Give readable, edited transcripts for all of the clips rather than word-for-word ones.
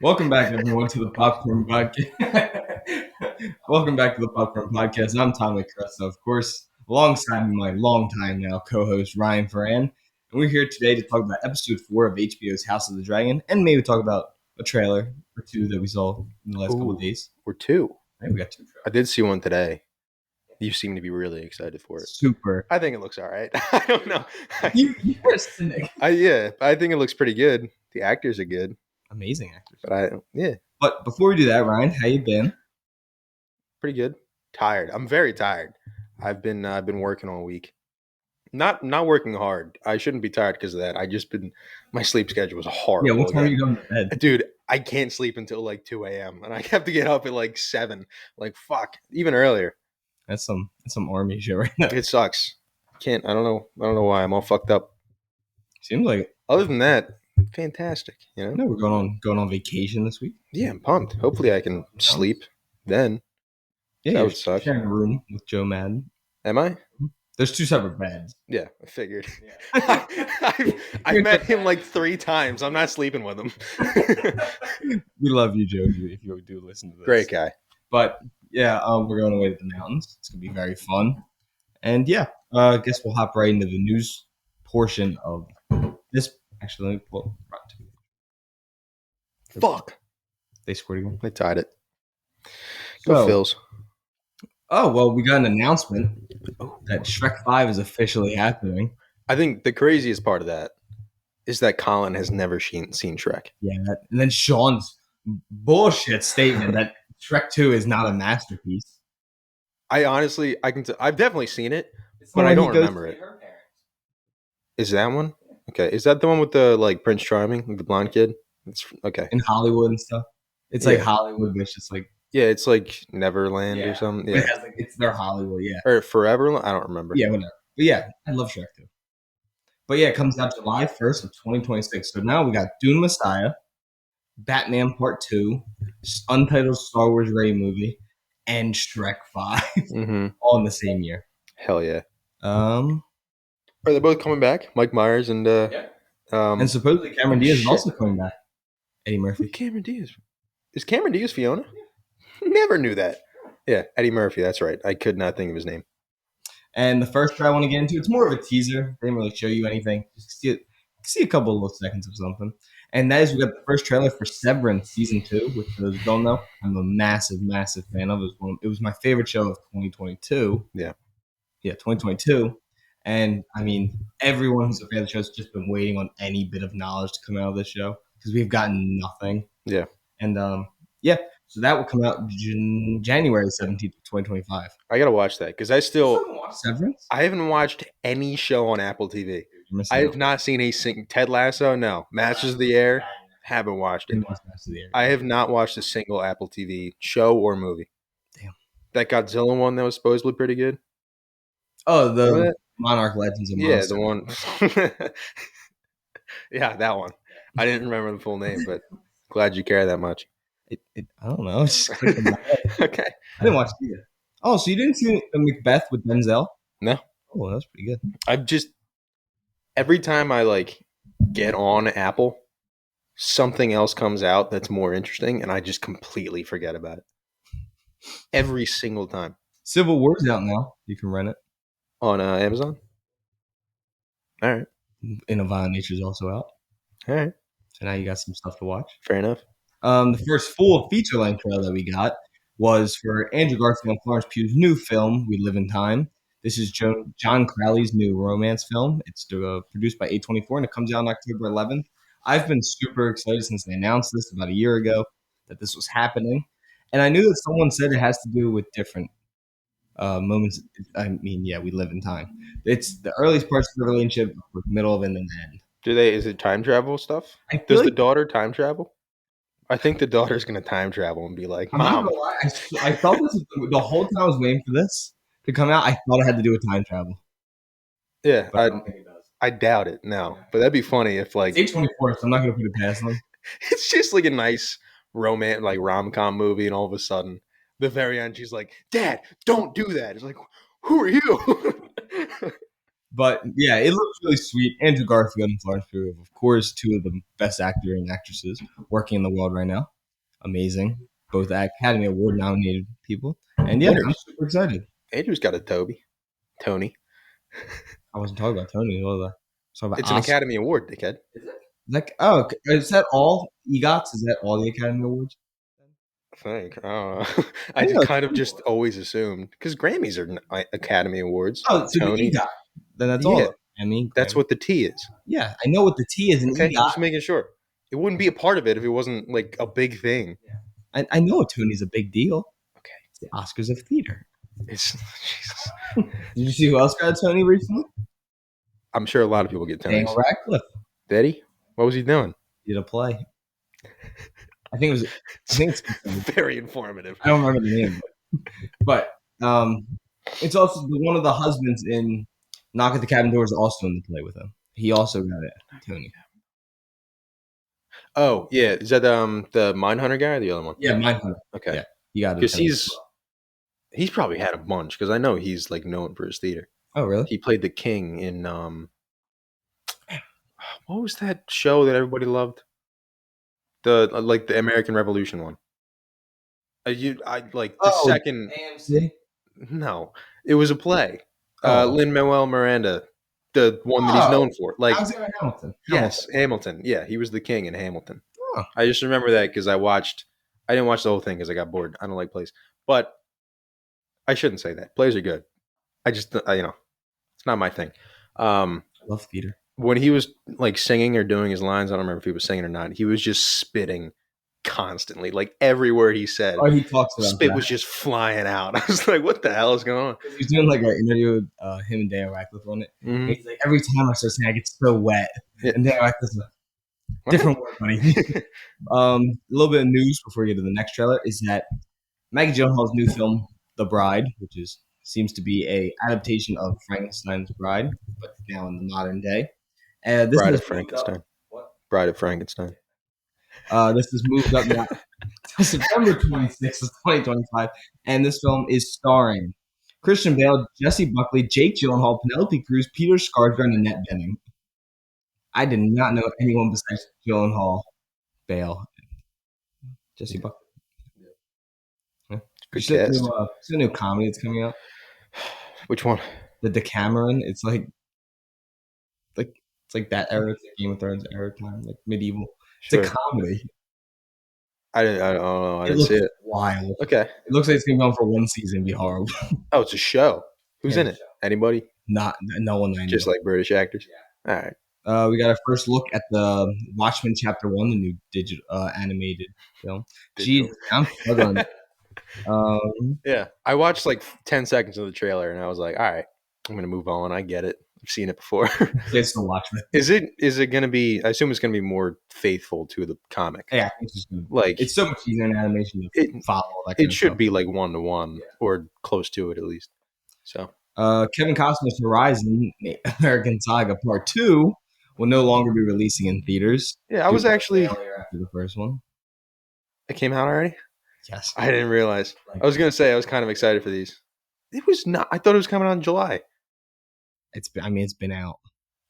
Welcome back, everyone, to the Popcorn Podcast. Welcome back to the Popcorn Podcast. I'm Tommy Cresta, of course, alongside my longtime now co-host Ryan Ferran, and we're here today to talk about episode 4 of HBO's House of the Dragon, and maybe talk about a trailer or two that we saw in the last couple of days. Or two. Maybe we got two trailers. I did see one today. You seem to be really excited for it. Super. I think it looks all right. I don't know. You're a cynic. I think it looks pretty good. The actors are good. Amazing actors. But But before we do that, Ryan, how you been? pretty good. Tired. I'm very tired. I've been working all week. Not working hard. I shouldn't be tired because of that. My sleep schedule was horrible. Yeah, what time are again. you going to bed? Dude, I can't sleep until like 2 a.m. and I have to get up at like 7. Like fuck, even earlier. That's some army shit right now. It sucks. I don't know why I'm all fucked up. Seems like it. Other than that, fantastic. No, we're going on vacation this week. Yeah, I'm pumped. Hopefully, I can sleep then. Yeah, That you're would suck. sharing a room with Joe Madden. Am I? There's 2 separate beds. Yeah, I figured. Yeah. I've met him like 3 times. I'm not sleeping with him. We love you, Joe, if you do listen to this. Great guy. But yeah, we're going away to the mountains. It's gonna be very fun. And yeah, I guess we'll hop right into the news portion of this. Actually, let me pull it. Fuck. They scored again. I tied it. Go So, Phils. oh well, we got an announcement that Shrek 5 is officially happening. I think the craziest part of that is that Colin has never seen Shrek. Yeah, and then Sean's bullshit statement that Shrek 2 is not a masterpiece. I honestly, I've definitely seen it, It's but the I one don't he goes remember to it. her parents. Is that one? Okay. Is that the one with the like Prince Charming, like the blonde kid? It's okay. In Hollywood and stuff. It's like Yeah. Hollywood, but it's just like Yeah, it's like Neverland or something. It Yeah. has like it's their Hollywood, yeah. Or Forever. I don't remember. Yeah, whatever. But yeah, I love Shrek too. But yeah, it comes out July 1st of 2026. So now we got Dune Messiah, Batman Part 2, Untitled Star Wars Ray movie, and Shrek 5 Mm-hmm. all in the same year. Hell yeah. Um, Are they both coming back? Mike Myers and and supposedly Cameron Diaz is shit. also coming back. Eddie Murphy. Who's Cameron Diaz? Is Cameron Diaz Fiona? Never knew that. Yeah, Eddie Murphy. That's right. I could not think of his name. And the first trailer I want to get into, it's more of a teaser. They didn't really show you anything. Just see a couple of little seconds of something. And that is, we got the first trailer for Severance Season 2, which for those who don't know, I'm a massive, massive fan of. It was my favorite show of 2022. Yeah. Yeah, 2022. And, I mean, everyone who's a fan of the show has just been waiting on any bit of knowledge to come out of this show because we've gotten nothing. Yeah. And, yeah, so that will come out January 17th, 2025. I gotta watch that because Severance? I haven't watched any show on Apple TV. I have not seen Ted Lasso. No, Masters of the Air. Haven't watched it. I have not watched a single Apple TV show or movie. Damn. That Godzilla one that was supposedly pretty good. Oh, the Monarch Legends of Monsters. Yeah, the one. Yeah, that one. I didn't remember the full name, but glad you care that much. I don't know. It's just clicked in my head. Okay. I didn't watch it either. Oh, so you didn't see Macbeth with Denzel? No. Oh, that's pretty good. I've just every time I like get on Apple, something else comes out that's more interesting, and I just completely forget about it. Every single time. Civil War's out now. You can rent it On Amazon. All right. And A Violent Nature's also out. All right. So now you got some stuff to watch. Fair enough. The first full feature-length trailer that we got was for Andrew Garfield and Florence Pugh's new film, We Live in Time. This is John Crowley's new romance film. It's produced by A24, and it comes out on October 11th. I've been super excited since they announced this about a year ago that this was happening. And I knew that someone said it has to do with different moments. I mean, yeah, we live in time. It's the earliest parts of the relationship, the middle of it, and then the end. Is it time travel stuff? Does the daughter time travel? I think the daughter's going to time travel and be like, I'm not Mom. gonna lie, I thought this the whole time I was waiting for this to come out. I thought it had to do with time travel. Yeah, But I don't think it does. I doubt it. No, but that'd be funny if like It's A24, so I'm not gonna put it past them. it's just like a nice romance, like rom-com movie, and all of a sudden, the very end, she's like, "Dad, don't do that." It's like, who are you? But yeah, it looks really sweet. Andrew Garfield and Florence Pugh, of course, two of the best actor and actresses working in the world right now. Amazing. Both Academy Award nominated people. And yeah, I'm Winners. super excited. Andrew's got a Tony. I wasn't talking about Tony, was I? I was talking about It's an Oscar. Academy Award, dickhead. Like, oh, okay. Is that all EGOTs? Is that all the Academy Awards? I think. I don't know. I I didn't just know kind of Tony just was. always assumed because Grammys are Academy Awards. Oh, so the Tony. EGOT. Then that's all Yeah, of them. Emmy, that's Grammy. what the T is. Yeah, I know what the T is in Okay, EGOT. just making sure. It wouldn't be a part of it if it wasn't like a big thing. I know Tony's a big deal. Okay, It's the Oscars of theater. it's Jesus. Did you see who else got a Tony recently? I'm sure a lot of people get Daniel Tonys. Radcliffe. Did he? What was he doing? Did a play. I think it was. I think it's. Very informative. I don't remember the name, but it's also one of the husbands in Knock at the Cabin Door is also in the play with him. He also got it, Tony. Oh yeah, is that the Mindhunter guy or the other one? Yeah, Mindhunter. Okay, Yeah, he got it. because he's probably had a bunch because I know he's like known for his theater. Oh, really? He played the king in what was that show that everybody loved? The like the American Revolution one. I like the second. AMC. No, it was a play. Oh. Lin Manuel Miranda, the one that he's known for. Like Alexander Hamilton. yes, Hamilton. Yeah, he was the king in Hamilton. Oh. I just remember that because I didn't watch the whole thing because I got bored. I don't like plays, but I shouldn't say that. Plays are good. I just it's not my thing. I love theater. When he was like singing or doing his lines, I don't remember if he was singing or not. He was just spitting constantly, like every word he said. Oh, he talks about Spit that. was just flying out. I was like, "What the hell is going on?" He was doing like an interview with him and Daniel Radcliffe on it. Mhm. He's like, every time I start saying, I get so wet. Yeah. And Daniel Radcliffe's like, different word, buddy. A little bit of news before we get to the next trailer is that Maggie Gyllenhaal's new film, The Bride, which seems to be a adaptation of Frankenstein's Bride, but now in the modern day. This Bride is of Frankenstein. What? Bride of Frankenstein. This is moved up now to September 26th of 2025, and this film is starring Christian Bale, Jesse Buckley, Jake Gyllenhaal, Penelope Cruz, Peter Skarsgård, and Annette Bening. I did not know anyone besides Gyllenhaal, Bale, and Jesse Buckley. Yeah. Good You cast. see the new comedy that's coming out? Which one? The Decameron. It's like that era. It's like Game of Thrones era time, like medieval. Sure. It's a comedy. I don't know. I didn't looks see it. wild. Okay. It looks like it's gonna go on for one season and be horrible. Oh, it's a show. Who's Yeah, in it? Anybody? No one I know. Just like British actors. All right. We got our first look at the Watchmen Chapter 1, the new digital animated film. Digital. Jeez, I'm struggling. Yeah. I watched like 10 seconds of the trailer and I was like, all right, I'm going to move on. I get it. I've seen it before. It's the Watchmen. Is it going to be, I assume it's going to be more faithful to the comic. Yeah, I think it's just gonna, Like, it's so much easier in animation to It- follow all that kind it of should stuff. be like 1-to-1 or close to it at least. So, Kevin Costner's Horizon, American Saga Part 2 will no longer be releasing in theaters. yeah, I was actually, Failure after the first one. it came out already? Yes. I didn't realize. I was going to say, I was kind of excited for these. It was not, I thought it was coming out in July. It's been out.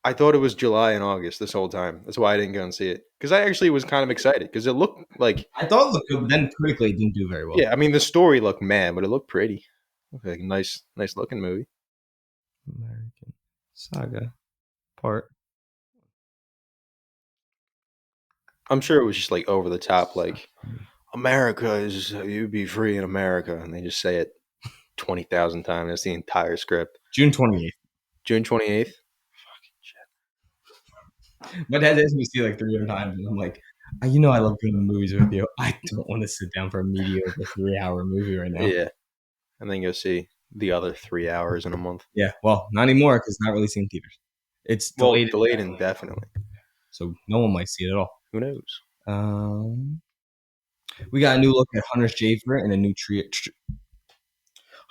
I thought it was July and August this whole time. That's why I didn't go and see it. Because I actually was kind of excited because it looked like, I thought it looked good, but then critically it didn't do very well. yeah, I mean, the story looked mad, but it looked pretty. Looked like a nice looking movie. American Saga Part. I'm sure it was just like over the top, like, America is, you'd be free in America. And they just say it 20,000 times. That's the entire script. June 28th. June 28th. My dad asked me to see like 300 times, and I'm like, I love going to movies with you. I don't want to sit down for a mediocre 3-hour movie right now. Yeah. And then go see the other 3 hours in a month. Yeah, well, not anymore because it's not releasing in theaters. It's delayed, delayed indefinitely. so no one might see it at all. Who knows? We got a new look at Hunter Schafer and a new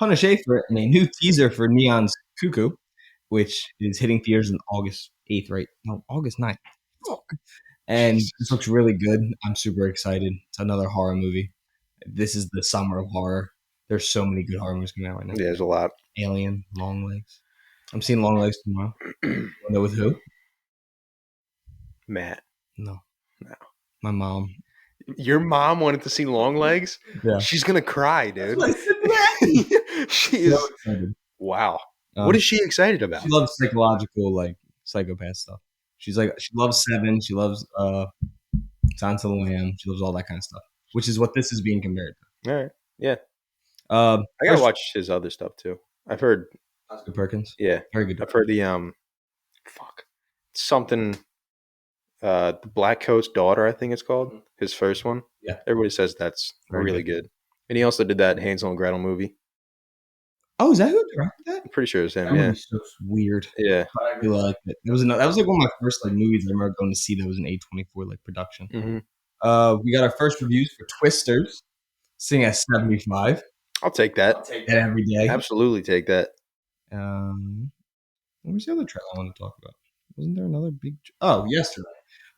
Hunter Schafer and a new teaser for Neon's Cuckoo, which is hitting theaters on August 8th, right? No, August 9th. And this looks really good. I'm super excited. It's another horror movie. This is the summer of horror. There's so many good horror movies coming out right now. Yeah, there's a lot. Alien, Long Legs. I'm seeing Long Legs tomorrow. Wanna know with who? Matt. No, No. my mom. Your mom wanted to see Long Legs? Yeah. She's gonna cry, That's dude. what I said to Abby. She So is excited. wow. What is she excited She about? loves psychological, like psychopath stuff. She's like she loves Seven. She loves Silence of the Lamb. She loves all that kind of stuff, which is what this is being compared All right. Yeah. to. I gotta First, watch his other stuff too. I've heard Oscar Perkins, yeah. very good. I've heard the fuck. Something the Black Coat's Daughter, I think it's called. His first one. Yeah, Everybody says that's very really good. good. And he also did that Hansel and Gretel movie. Oh, is that who directed that? I'm pretty sure it's That him, yeah. movie's so weird. Yeah. But I really liked it. That was like one of my first like movies I remember going to see. That was an A24 like production. Hmm. We got our first reviews for Twisters, sitting at 75. I'll take that. I'll take that every day. Absolutely take that. What was the other trailer I want to talk about? Wasn't there another big? Oh, yesterday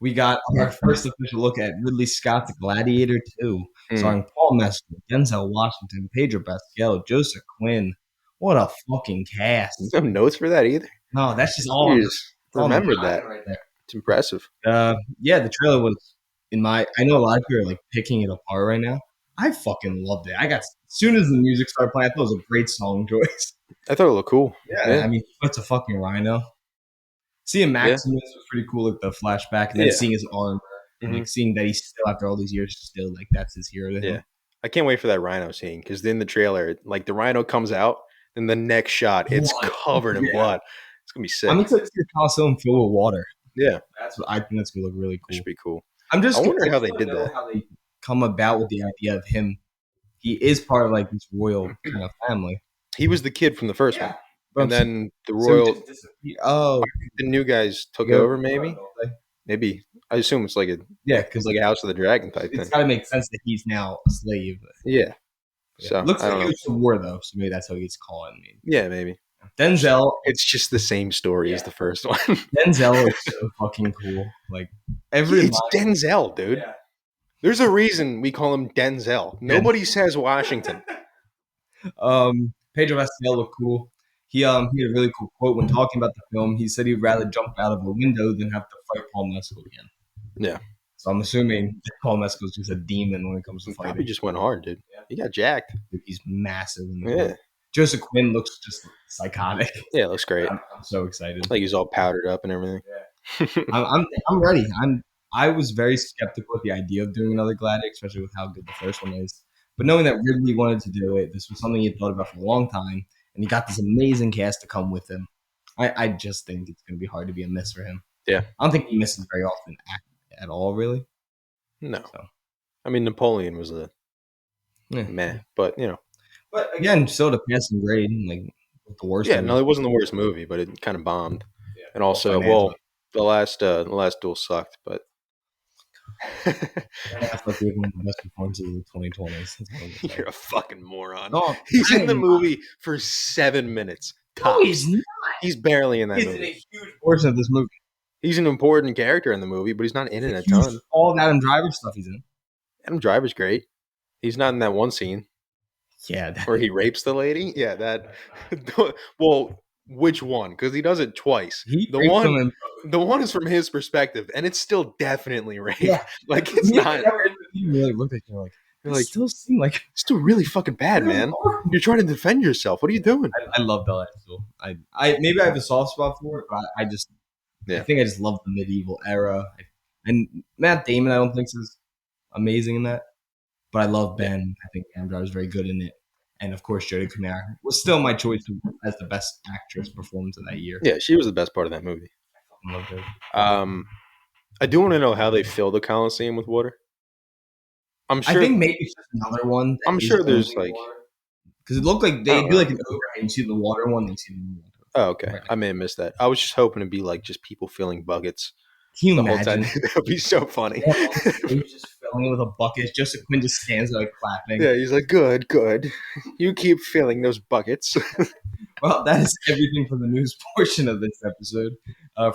we got our first official look at Ridley Scott's Gladiator 2, starring Paul Mescal, Denzel Washington, Pedro Pascal, Joseph Quinn. What a fucking cast! No notes for that either. No, that's just all. Jeez, remembered that. Right there. It's impressive. Yeah, the trailer was in my. I know a lot of people are like picking it apart right now. I fucking loved it. I got as soon as the music started playing, I thought it was a great song choice. I thought it looked cool. Yeah, I mean, he fights a fucking rhino. Seeing Maximus was pretty cool, like the flashback, and then seeing his armor, and like seeing that he's still after all these years, still like that's his hero to him. Yeah. I can't wait for that rhino scene because in the trailer, like the rhino comes out, and the next shot, it's covered in blood. It's gonna be sick. I'm excited to see the Coliseum fill with water. Yeah, that's what I think. That's gonna look really cool. It should be cool. I wonder how they did that. How they come about with the idea of him. He is part of like this royal kind of family. He was the kid from the first one, and then the so royal. The new guys took over. Maybe I assume it's like a because like a House of the Dragon type thing. It's got to make sense that he's now a slave. Yeah. So looks like he was to war though, so maybe that's how he gets caught. Yeah, maybe. Denzel. It's just the same story as the first one. Denzel is so fucking cool. Like it's Denzel, dude. Yeah. There's a reason we call him Denzel. Nobody says Washington. Pedro Pascal looked cool. He had a really cool quote when talking about the film. He said he'd rather jump out of a window than have to fight Paul Mescal again. Yeah. So I'm assuming Paul Mescal's just a demon when it comes to fighting. He just went hard, dude. Yeah. He got jacked. Dude, he's massive. Joseph Quinn looks just psychotic. Yeah, it looks great. I'm so excited. Like he's all powdered up and everything. Yeah. I'm ready. I was very skeptical with the idea of doing another Gladiator, especially with how good the first one is. But knowing that Ridley wanted to do it, this was something he had thought about for a long time, and he got this amazing cast to come with him. I just think it's going to be hard to be a miss for him. Yeah. I don't think he misses very often at all, really. No. So. I mean, Napoleon was a meh, but you know. But again, still the passing grade, like the worst. Yeah, no, it wasn't the worst movie, but it kind of bombed. Yeah. And also, the last duel sucked, but. That's like one of the best performances of the 2020s. You're a fucking moron. No, he's in the movie for 7 minutes. No, he's not. He's barely in that movie. He's in a huge portion of this movie. He's an important character in the movie, but he's not in it a ton. All Adam Driver stuff he's in. Adam Driver's great. He's not in that one scene. Yeah. Where he rapes the lady? Yeah, that. Well, which one? Because he does it twice. The one is from his perspective, and it's still definitely rape. Yeah. Like, it's not. You really looked at you like, still seem like it's still really fucking bad, man. You're trying to defend yourself. What are you doing? I love Bella Still. I maybe I have a soft spot for it, but I think I just love the medieval era. And Matt Damon, I don't think is amazing in that, but I love Ben. I think Amber is very good in it, and of course Jodie Comer was still my choice as the best actress performance of that year. Yeah, she was the best part of that movie. I love her. I do want to know how they fill the Coliseum with water. I'm sure. I think maybe it's just another one. I'm sure there's like because it looked like they do like an overhang. You see the water one, then you see the new one. Oh, okay. Right. I may have missed that. I was just hoping to be like just people filling buckets. Can you imagine? That would be so funny. Yeah, he's just filling with a bucket. Joseph Quinn just stands there like clapping. Yeah, he's like, good. You keep filling those buckets. Well, that is everything for the news portion of this episode.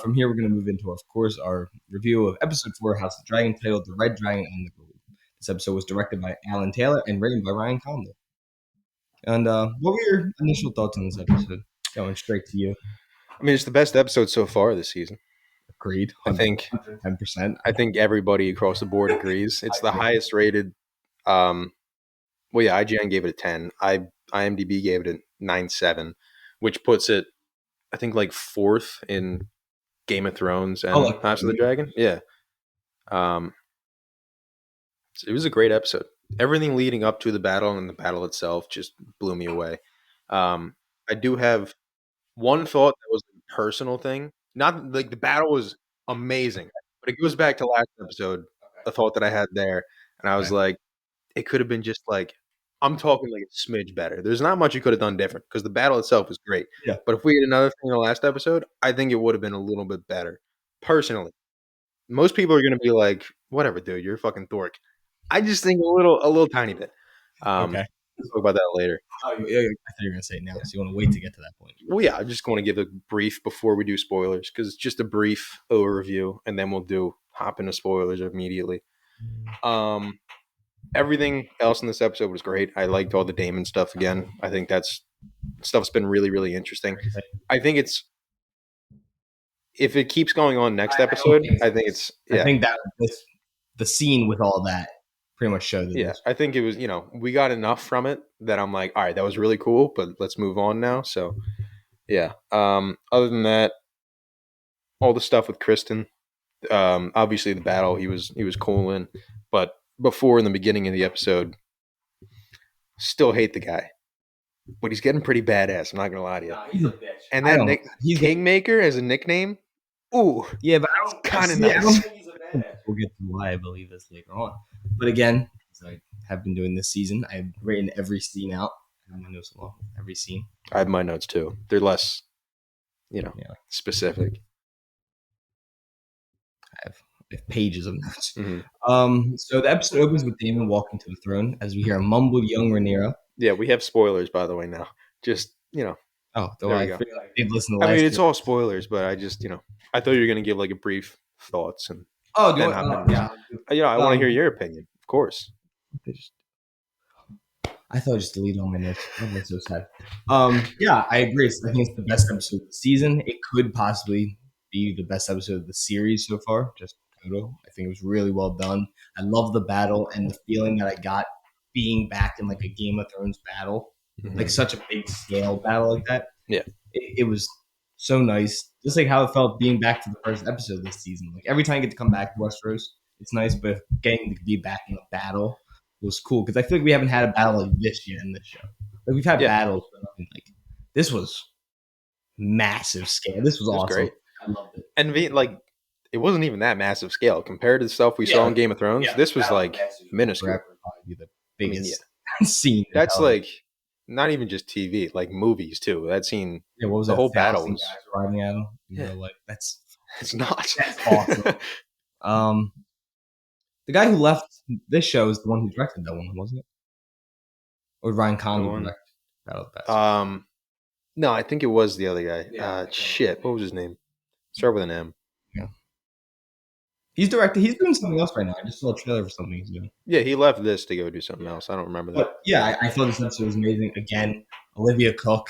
From here, we're going to move into, of course, our review of episode 4, House of the Dragon, titled The Red Dragon and the Gold. This episode was directed by Alan Taylor and written by Ryan Condal. And what were your initial thoughts on this episode? Going straight to you. I mean, it's the best episode so far this season. Agreed, I think 110%. I think everybody across the board agrees. It's I the agree. highest rated. Well, yeah, IGN gave it a 10. IMDb gave it a 9.7, which puts it, I think, like fourth in Game of Thrones Oh, and like House of the me. Dragon. Yeah, um, it was a great episode. Everything leading up to the battle and the battle itself just blew me away. Um, I do have one thought that was a personal thing. Not like the battle was amazing, but it goes back to last episode. A thought that I had there, and I was Okay. like, it could have been just like I'm talking like a smidge better. There's not much you could have done different because the battle itself was great. Yeah. But if we had another thing in the last episode, I think it would have been a little bit better. Personally, most people are going to be like, "Whatever, dude, you're a fucking dork." I just think a little tiny bit. Okay. We'll talk about that later. Oh, yeah, yeah, I thought you were gonna say it now, so you want to wait to get to that point. Well, yeah, I'm just going to give a brief before we do spoilers because it's just a brief overview, and then we'll do hop into spoilers immediately. Um, Everything else in this episode was great. I liked all the Damon stuff again. I think that's stuff's been really, really interesting. I think it's if it keeps going on next I don't episode, think I so. think it's I yeah, think that the scene with all that pretty much showed that it yeah. was. I think it was we got enough from it that I'm like, all right, that was really cool, but let's move on now. So yeah. Other than that, all the stuff with Kristen, obviously the battle he was cool in, but before in the beginning of the episode, still hate the guy, but he's getting pretty badass. I'm not gonna lie to you. Nah, he's a bitch. And I that don't. Nick He's Kingmaker as a nickname, ooh, Yeah, but that's kind of see, I don't nice. think he's a badass. We'll get to why I believe this later on. But again, as I have been doing this season, I've written every scene out. I have my notes along with every scene. I have my notes too. They're less, Yeah, specific. I have pages of notes. Hmm. So the episode opens with Damon walking to the throne as we hear a mumbled young Rhaenyra. Yeah, we have spoilers by the way now. Just Oh, though there we I go. feel like they've listened to I mean, last it's year. all spoilers, but I just I thought you were gonna give like a brief thoughts and Oh, do you then want? hop into this. Yeah. I want to hear Um, your opinion, of course. I thought I just deleted all my notes. That was so sad. Yeah, I agree. I think it's the best episode of the season. It could possibly be the best episode of the series so far. Just total. I think it was really well done. I love the battle and the feeling that I got being back in like a Game of Thrones battle, like Mhm. such a big scale battle like that. Yeah. It was so nice. Just like how it felt being back to the first episode this season. Like every time I get to come back to Westeros, it's nice, but getting to be back in a battle was cool because I feel like we haven't had a battle like this yet in this show. Like we've had Yeah, battles, but nothing like this was massive scale. This was it was awesome. great. I loved it. And like, it wasn't even that massive scale compared to the stuff we saw in Game of Thrones. This was like minuscule. Forever would probably be the I mean, biggest scene. In That's television. like not even just TV, like movies too. That scene, Yeah, what was the that? whole battle 1,000 was guys riding at him. Yeah. Like that's it's not. That's awesome. um the guy who left this show is the one who directed that one, wasn't it? Or Ryan The Condon one- directed Battle of the Bastards. No, I think it was the other guy. Yeah. Shit, what was his name? Start with an M. He's directed. He's doing something else right now. I just saw a trailer for something he's doing. Yeah, he left this to go do something else. I don't remember that. But yeah, I thought this episode was amazing. Again, Olivia Cook,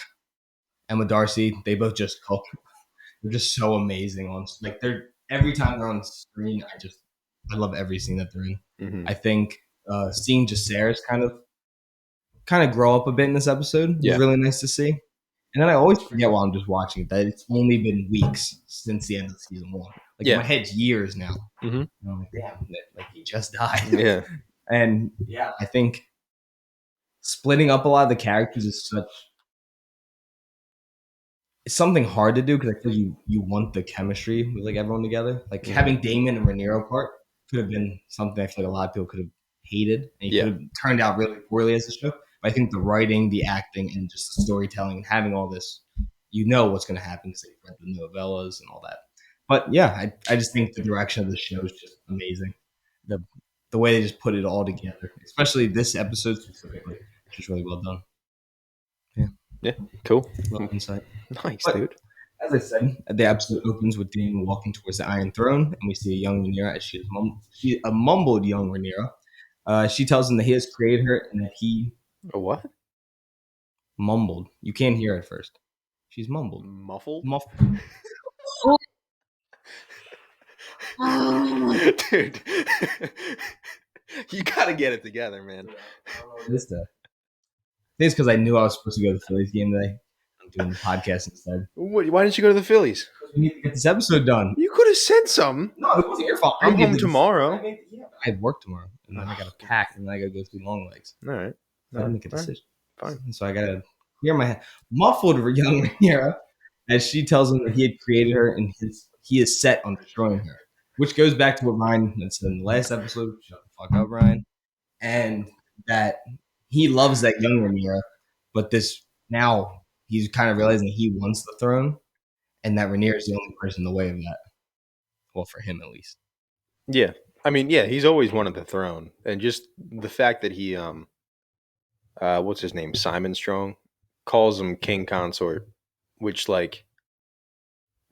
Emma Darcy, they both just cook. They're just so amazing on like they're every time they're on screen. I love every scene that they're in. Mhm. I think seeing Jacaerys kind of grow up a bit in this episode Yeah. was really nice to see. And then I always forget while I'm just watching it that it's only been weeks since the end of season one. Like Yeah. in my head's years now. Mhm. And I'm like, damn, like he just died. Yeah, And yeah, I think splitting up a lot of the characters is it's something hard to do because I feel you want the chemistry with like everyone together. Like Mhm. having Damon and Rhaenyra part could have been something I feel like a lot of people could have hated and it Yeah. could have turned out really poorly as a show. But I think the writing, the acting, and just the storytelling and having all this, you know what's going to happen because they've read the novellas and all that. But yeah, I just think the direction of the show is just amazing. The way they just put it all together, especially this episode specifically, it's just really well done. cool. Well insight. Nice, But- dude. As I said, the episode opens with Damon walking towards the Iron Throne, and we see a young Rhaenyra as she a mumbled young Rhaenyra. She tells him that he has created her and that he A what? mumbled. You can't hear it first. She's mumbled. Muffled? Muffled. Dude. You gotta get it together, man. What is that? I think it's because I knew I was supposed to go to the Phillies game today. I'm doing the podcast instead. Why didn't you go to the Phillies? We need to get this episode done. You could have said something. No, it wasn't your fault. I'm home tomorrow. I have work tomorrow, and then I got to pack, and then I got to go through long legs. All right. So I had to make a decision. Fine. So I got to clear my head. Muffled young Rhaenyra, as she tells him that he had created her, and he is set on destroying her. Which goes back to what Ryan had said in the last episode. Shut the fuck up, Ryan. And that he loves that young Rhaenyra, but now he's kind of realizing he wants the throne, and that Rhaenyra is the only person in the way of that. Well, for him at least. Yeah. I mean, yeah, he's always wanted the throne. And just the fact that he what's his name? Simon Strong calls him King Consort, which like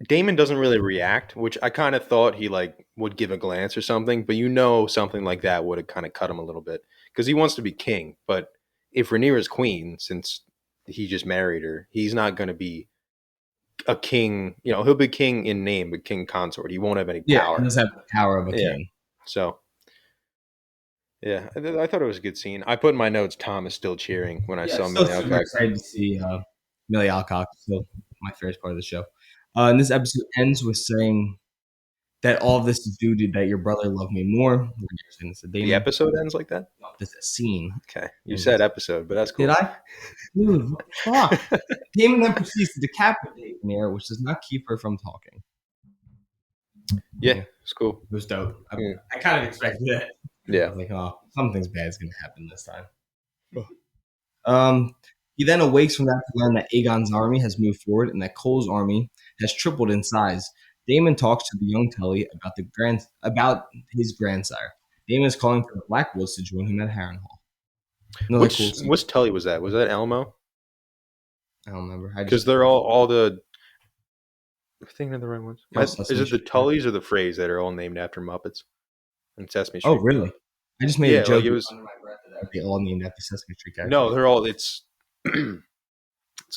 Damon doesn't really react, which I kind of thought he like would give a glance or something, but something like that would have kind of cut him a little bit because he wants to be king. But if Rhaenyra's queen, since he just married her, he's not going to be a king. You know, he'll be king in name, but king consort. He won't have any power. Yeah, he doesn't have the power of a king. So, yeah, I thought it was a good scene. I put in my notes, Tom is still cheering when I saw Millie Alcock. I'm excited to see Millie Alcock. Still my favorite part of the show. And this episode ends with saying that all of this is due to that your brother loved me more. The episode ends like that? No, this is a scene. Okay. You said episode, but that's cool. Did I? Dude, what the fuck? Damon then proceeds to decapitate Rhaenyra, which does not keep her from talking. Yeah, it's cool. It was dope. I kind of expected it. Yeah. I was like, oh, something's bad is going to happen this time. He then awakes from that to learn that Aegon's army has moved forward and that Cole's army has tripled in size. Damon talks to the young Tully about his grandsire. Damon is calling for the Blackwoods to join him at Harrenhal. Which Tully was that? Was that Elmo? I don't remember. Because they're all the. I'm thinking of the right ones. Is it the Tullys or the Freys that are all named after Muppets? And Sesame Street. Oh, really? I just made a joke. Like it was under my breath that they all named after Sesame Street characters. No, they're all. It's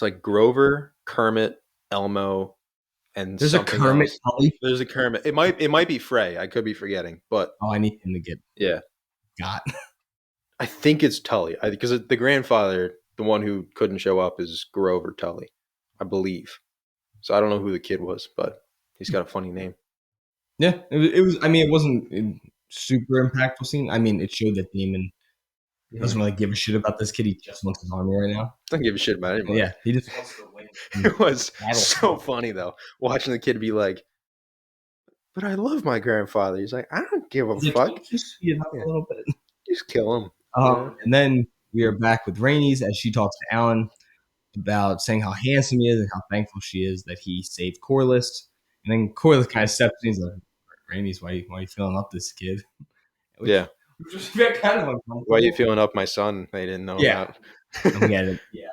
like Grover, Kermit, Elmo, and there's a Kermit Tully. There's a Kermit. It might be Frey. I could be forgetting, but I need him to get got. I think it's Tully because the grandfather, the one who couldn't show up, is Grover Tully, I believe. So I don't know who the kid was, but he's got a funny name. Yeah, it was. I mean, it wasn't a super impactful scene. I mean, it showed that Damon doesn't really give a shit about this kid. He just wants his army right now. Doesn't give a shit about anybody. Yeah, he just wants to win. It was so funny though, watching the kid be like, "But I love my grandfather." He's like, "I don't give a fuck." Just speed it up a little bit. Just kill him. And then we are back with Rhaenys as she talks to Alan about saying how handsome he is and how thankful she is that he saved Corlys. And then Corlys kind of steps in. He's like, Rhaenys, why are you filling up this kid? Which kind of uncomfortable. Why are you filling up my son? They didn't know about. I get it. Yeah.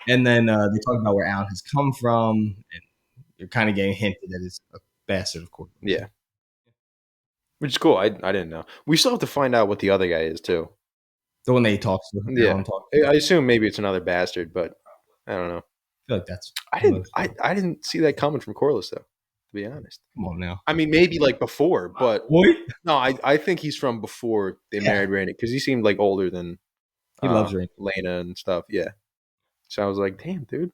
And then they talk about where Alan has come from, and you're kind of getting hinted that it's a bastard of Corlys. Yeah. Which is cool. I didn't know. We still have to find out what the other guy is too. The one that he talks to. Yeah. I assume maybe it's another bastard, but I don't know. I feel like that's. I didn't see that coming from Corlys though. To be honest. Come on now. I mean, maybe like before, but what? No, I think he's from before they married Rhaenys because he seemed like older than he loves Rhaenys. Lena and stuff. Yeah. So I was like, damn, dude.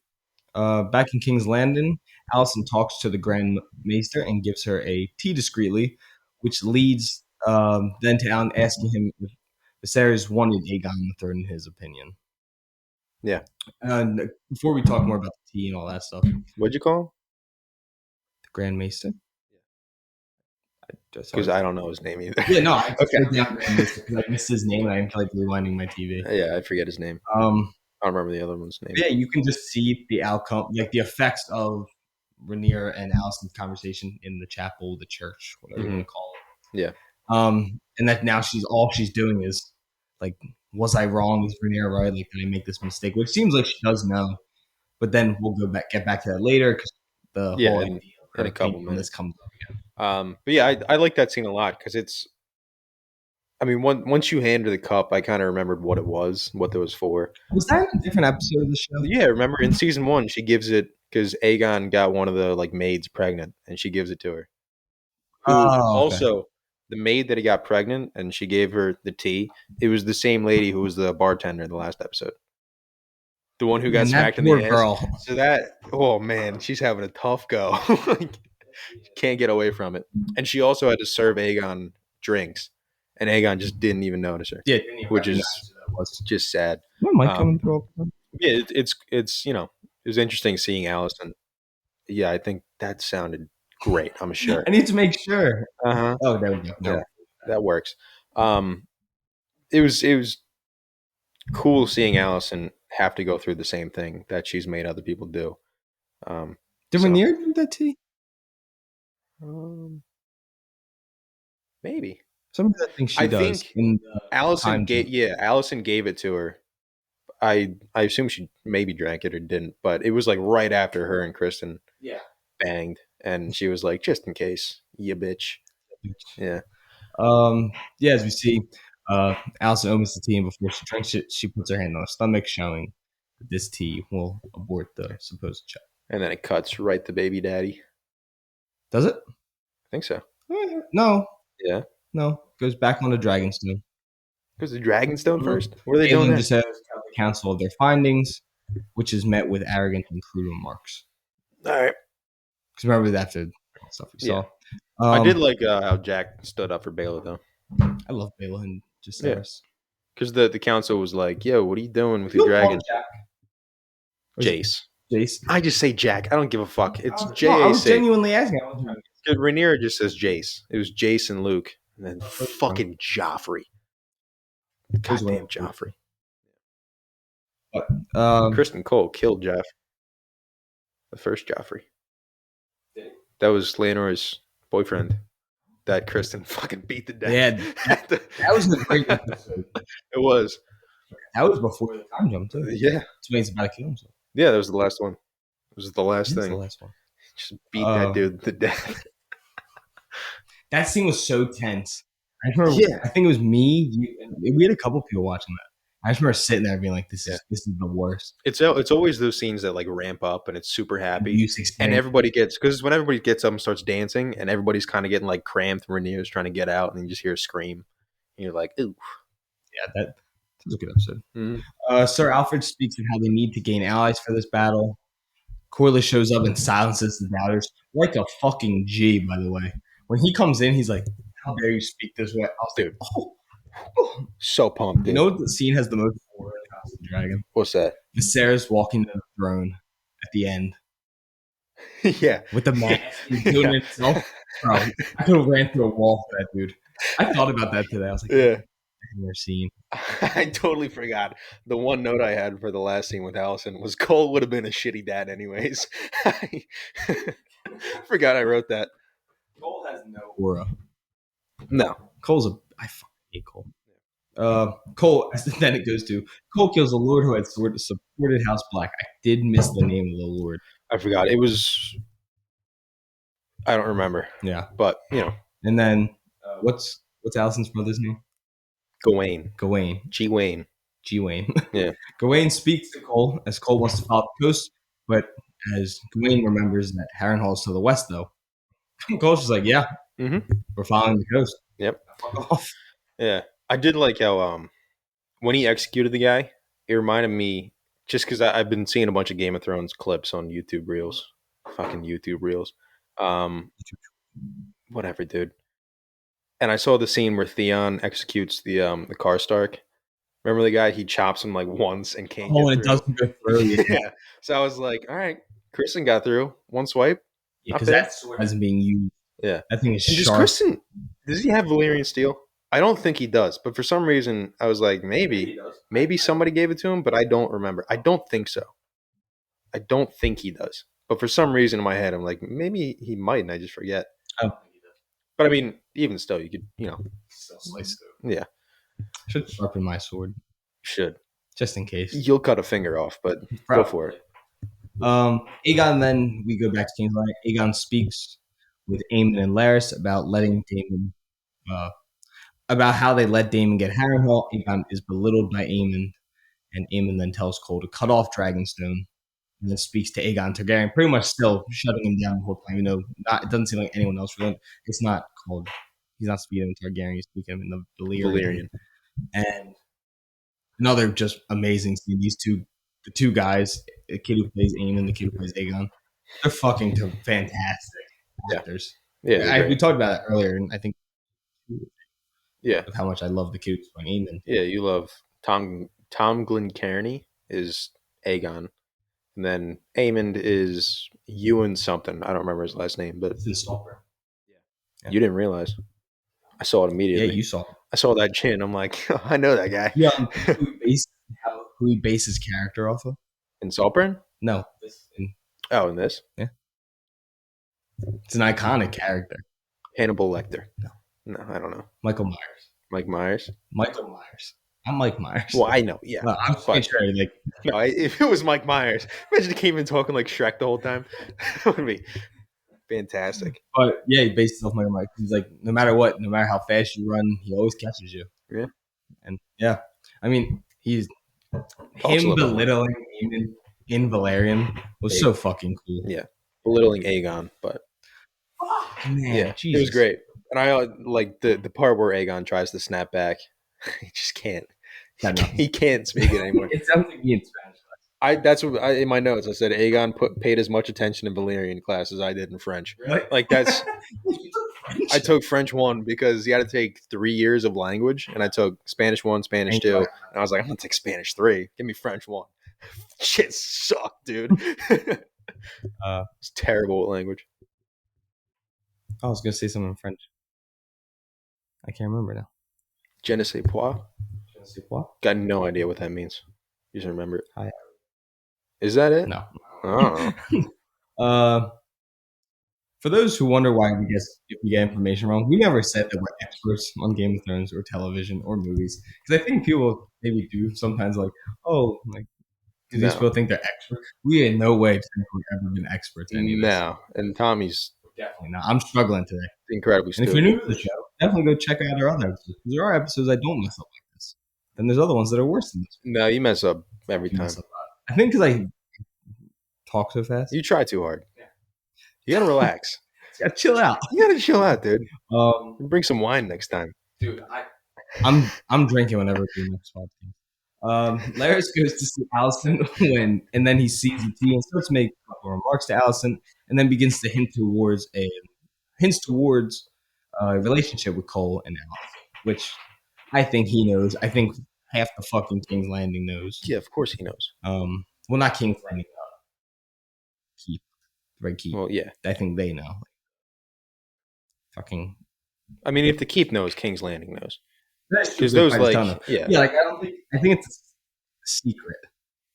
Back in King's Landing, Alicent talks to the Grand Maester and gives her a tea discreetly, which leads then to Alan asking him if Viserys wanted Aegon on the throne in his opinion. Yeah. And before we talk more about the tea and all that stuff, what'd you call him? The Grand Maester. Because I don't know his name either. Yeah, no, I just wrote down Grand Maester because I missed his name and I feel like rewinding my TV. Yeah, I forget his name. I don't remember the other one's name. Yeah, you can just see the outcome, like the effects of Rhaenyra and Alicent's conversation in the chapel, the church, whatever you want to call it. Yeah. And that now she's doing is like, was I wrong? Is Rhaenyra right? Like, did I make this mistake? Which seems like she does know, but then we'll get back to that later because the whole idea in a couple minutes comes up again. But yeah, I like that scene a lot because it's. I mean, once you hand her the cup, I kind of remembered what that was for. Was that a different episode of the show? Yeah, remember in season 1, she gives it because Aegon got one of the like maids pregnant, and she gives it to her. Who Oh, okay. also the maid that he got pregnant, and she gave her the tea. It was the same lady who was the bartender in the last episode, the one who got And that smacked in poor the ass. girl. So that, oh man, she's having a tough go. Like, can't get away from it. And she also had to serve Aegon drinks, and Aegon just didn't even notice her, Yeah, didn't even which recognize is who that was. just sad. My mic Um, coming through. yeah, it's it was interesting seeing Allison. Yeah, I think that sounded great. I'm sure. I need to make sure. Uh huh. Oh, there we go. Yeah, that works. Um, it was cool seeing Allison have to go through the same thing that she's made other people do. Um, Did so Rhaenyra drink that tea? um, maybe Somebody that thinks she I does think in the Allison time gave jump. Allison gave it to her. I assume she maybe drank it or didn't, but it was like right after her and Kristen Yeah. banged, and she was like, "Just in case, you bitch." Yeah, Yeah, as we see, Allison opens the tea, and before she drinks it, she puts her hand on her stomach, showing that this tea will abort the supposed child. and then it cuts right to baby daddy. Does it? I think so. No, Yeah, no. Goes back on the Dragonstone. goes the Dragonstone Mhm. first. What are they doing Galen there? just has tell the council of their findings, which is met with arrogant and crude remarks. All right. Because remember that after stuff we Yeah. saw. I did like how Jack stood up for Baylor though, I love Bela and Yeah. Jacaerys. because the council was like, "Yo, what are you doing with You your don't call him dragon, Jack. Or is it Jace?" Jace? I just say Jack. I don't give a fuck. It's No, I was JAC. genuinely asking. I wasn't trying Because Rhaenyra just says Jace. It was Jace and Luke, and then to- fucking Joffrey. Those were- Goddamn Joffrey. But, um, Kristen Cole killed Joff. The first Joffrey. That was Leonora's boyfriend. That Kristen fucking beat to death. Yeah, that was a great episode. It was. That was before the time jump too. Yeah. So he's about to kill himself. Yeah, that was the last one. It was the last That's the thing. last one. Just beat that dude to death. That scene was so tense. I remember. Yeah. I think it was me. We had a couple people watching that. I just remember sitting there being like, "This is the worst." It's always those scenes that like ramp up and it's super happy. Music And everybody gets, because when everybody gets up and starts dancing and everybody's kind of getting like cramped, Rhaenyra's trying to get out, and then you just hear a scream. And you're like, ooh. Yeah, that was a good episode. Mhm. Sir Alfred speaks of how they need to gain allies for this battle. Corlys shows up and silences the doubters like a fucking G, by the way. When he comes in, he's like, "How dare you speak this way?" I was Dude. like, "Oh." So pumped, dude. You know what the scene has the most aura in House of the Dragon? What's that? Viserys walking to the throne at the end Yeah. with the mask. He's doing it himself. Bro, I could have ran through a wall for that dude. I thought about that today. I was like, Yeah. I've never seen. I totally forgot. The one note I had for the last scene with Allison was Cole would have been a shitty dad anyways. I forgot I wrote that. Cole has no aura. No. I fucking hate Cole. Cole, then it goes to Cole kills a lord who had supported House Black. I did miss the name of the lord. I forgot. It was, I don't remember. Yeah. But, you know, And then what's Allison's brother's name? Gawain. Gawain. Wayne. G-Wayne. Yeah. Gawain speaks to Cole as Cole wants to follow the coast, but as Gawain remembers that Harrenhal is to the west, though, Cole's just like, yeah, Mm-hmm. we're following the coast. Yep. Fuck off. Yeah. I did like how when he executed the guy, it reminded me, just because I've been seeing a bunch of Game of Thrones clips on YouTube Reels. Fucking YouTube Reels. Whatever, dude. And I saw the scene where Theon executes the Karstark. Remember the guy? He chops him like once and can't Oh, get and it through. doesn't go through. Yeah, Yeah. So I was like, all right, Kristen got through. One swipe. because that sword hasn't being used. Yeah. That thing is And does sharp. Kristen, does he have Valyrian steel? I don't think he does, but for some reason I was like, maybe somebody gave it to him, but I don't remember. I don't think so. I don't think he does. But for some reason in my head, I'm like, maybe he might, and I just forget. I don't think he does. But I mean, even still, you could, Still slice through. yeah, Should sharpen my sword should. just in case. You'll cut a finger off, but go for it. Aegon. Then we go back to King's Landing. Aegon speaks with Aemon and Larys about letting Daemon, about how they let Daemon get Harrenhal. Aegon is belittled by Aemon, and Aemon then tells Cole to cut off Dragonstone, and then speaks to Aegon Targaryen, pretty much still shutting him down the whole time. It doesn't seem like anyone else really. It's not called. He's not speaking in Targaryen. He's speaking in the Valyrian. Valyrian. And another just amazing scene. The two guys, the kid who plays Aemon and the kid who plays Aegon, they're fucking fantastic Yeah. actors. Yeah, We talked about it earlier, and I think yeah, of how much I love the kid who's playing Aemon. yeah. You love Tom Glencairn is Aegon, and then Aemond is Ewan something. I don't remember his last name, but It's in Stalker. Yeah. you didn't realize. I saw it Yeah, immediately. you saw. I saw that chin. I'm like, I know that guy. Yeah, who he based his character off of? In Saltburn? No, Oh, in this? yeah, it's an iconic character. Hannibal Lecter. No, I don't know. Michael Myers. Mike Myers. Michael Myers. I'm Mike Myers. Well, I know. Yeah. No, I'm just making sure. Like, No, if it was Mike Myers, imagine he came in talking like Shrek the whole time. That would be fantastic. but yeah, he based himself off Michael Myers. He's like, no matter what, no matter how fast you run, he always catches you. Yeah. And yeah, I mean, he's Talks a him little bit more. belittling Aemon in Valerian was so fucking cool. Yeah. Belittling Aegon, but Man, yeah, Jesus. it was great. And I like the part where Aegon tries to snap back. He just can't. He can't speak it anymore. It sounds like me in Spanish. That's what in my notes I said. Aegon paid as much attention in Valyrian class as I did in French. Really? Like that's. I took French 1 because you had to take 3 years of language, and I took Spanish 1, Spanish 2, and I was like, I'm gonna take Spanish 3. Give me French 1. Shit sucked, dude. It's terrible at language. I was gonna say something in French. I can't remember now. Je ne sais quoi. Je ne sais quoi? Got no idea what that means. You just remember it. Hi. Is that it? No. Oh. For those who wonder why if we get information wrong, we never said that we're experts on Game of Thrones or television or movies. Because I think people maybe do sometimes like, oh, like, do these people think they're experts? We in no way think we've ever been experts at any of this. No. And Tommy's Definitely not. I'm struggling today. incredibly And stupid. if you're new to the show, definitely go check out our other episodes. Because there are episodes I don't mess up like this. Then there's other ones that are worse than this. No, you mess up every time. I think because I talk so fast. You try too hard. You gotta relax. You gotta chill out. You gotta chill out, dude. Bring some wine next time. Dude, I'm drinking whenever we do next podcast. Larys goes to see Allison and then he sees the tea and starts to make a couple of remarks to Allison, and then begins to hints towards a relationship with Cole and Allison, which I think he knows. I think half the fucking King's Landing knows. Yeah, of course he knows. Well, not King's Landing. Keep, right? Keep. Well, yeah. I think they know. Fucking. I mean, if the Keep knows, King's Landing knows. Because those like yeah, like I think it's a secret.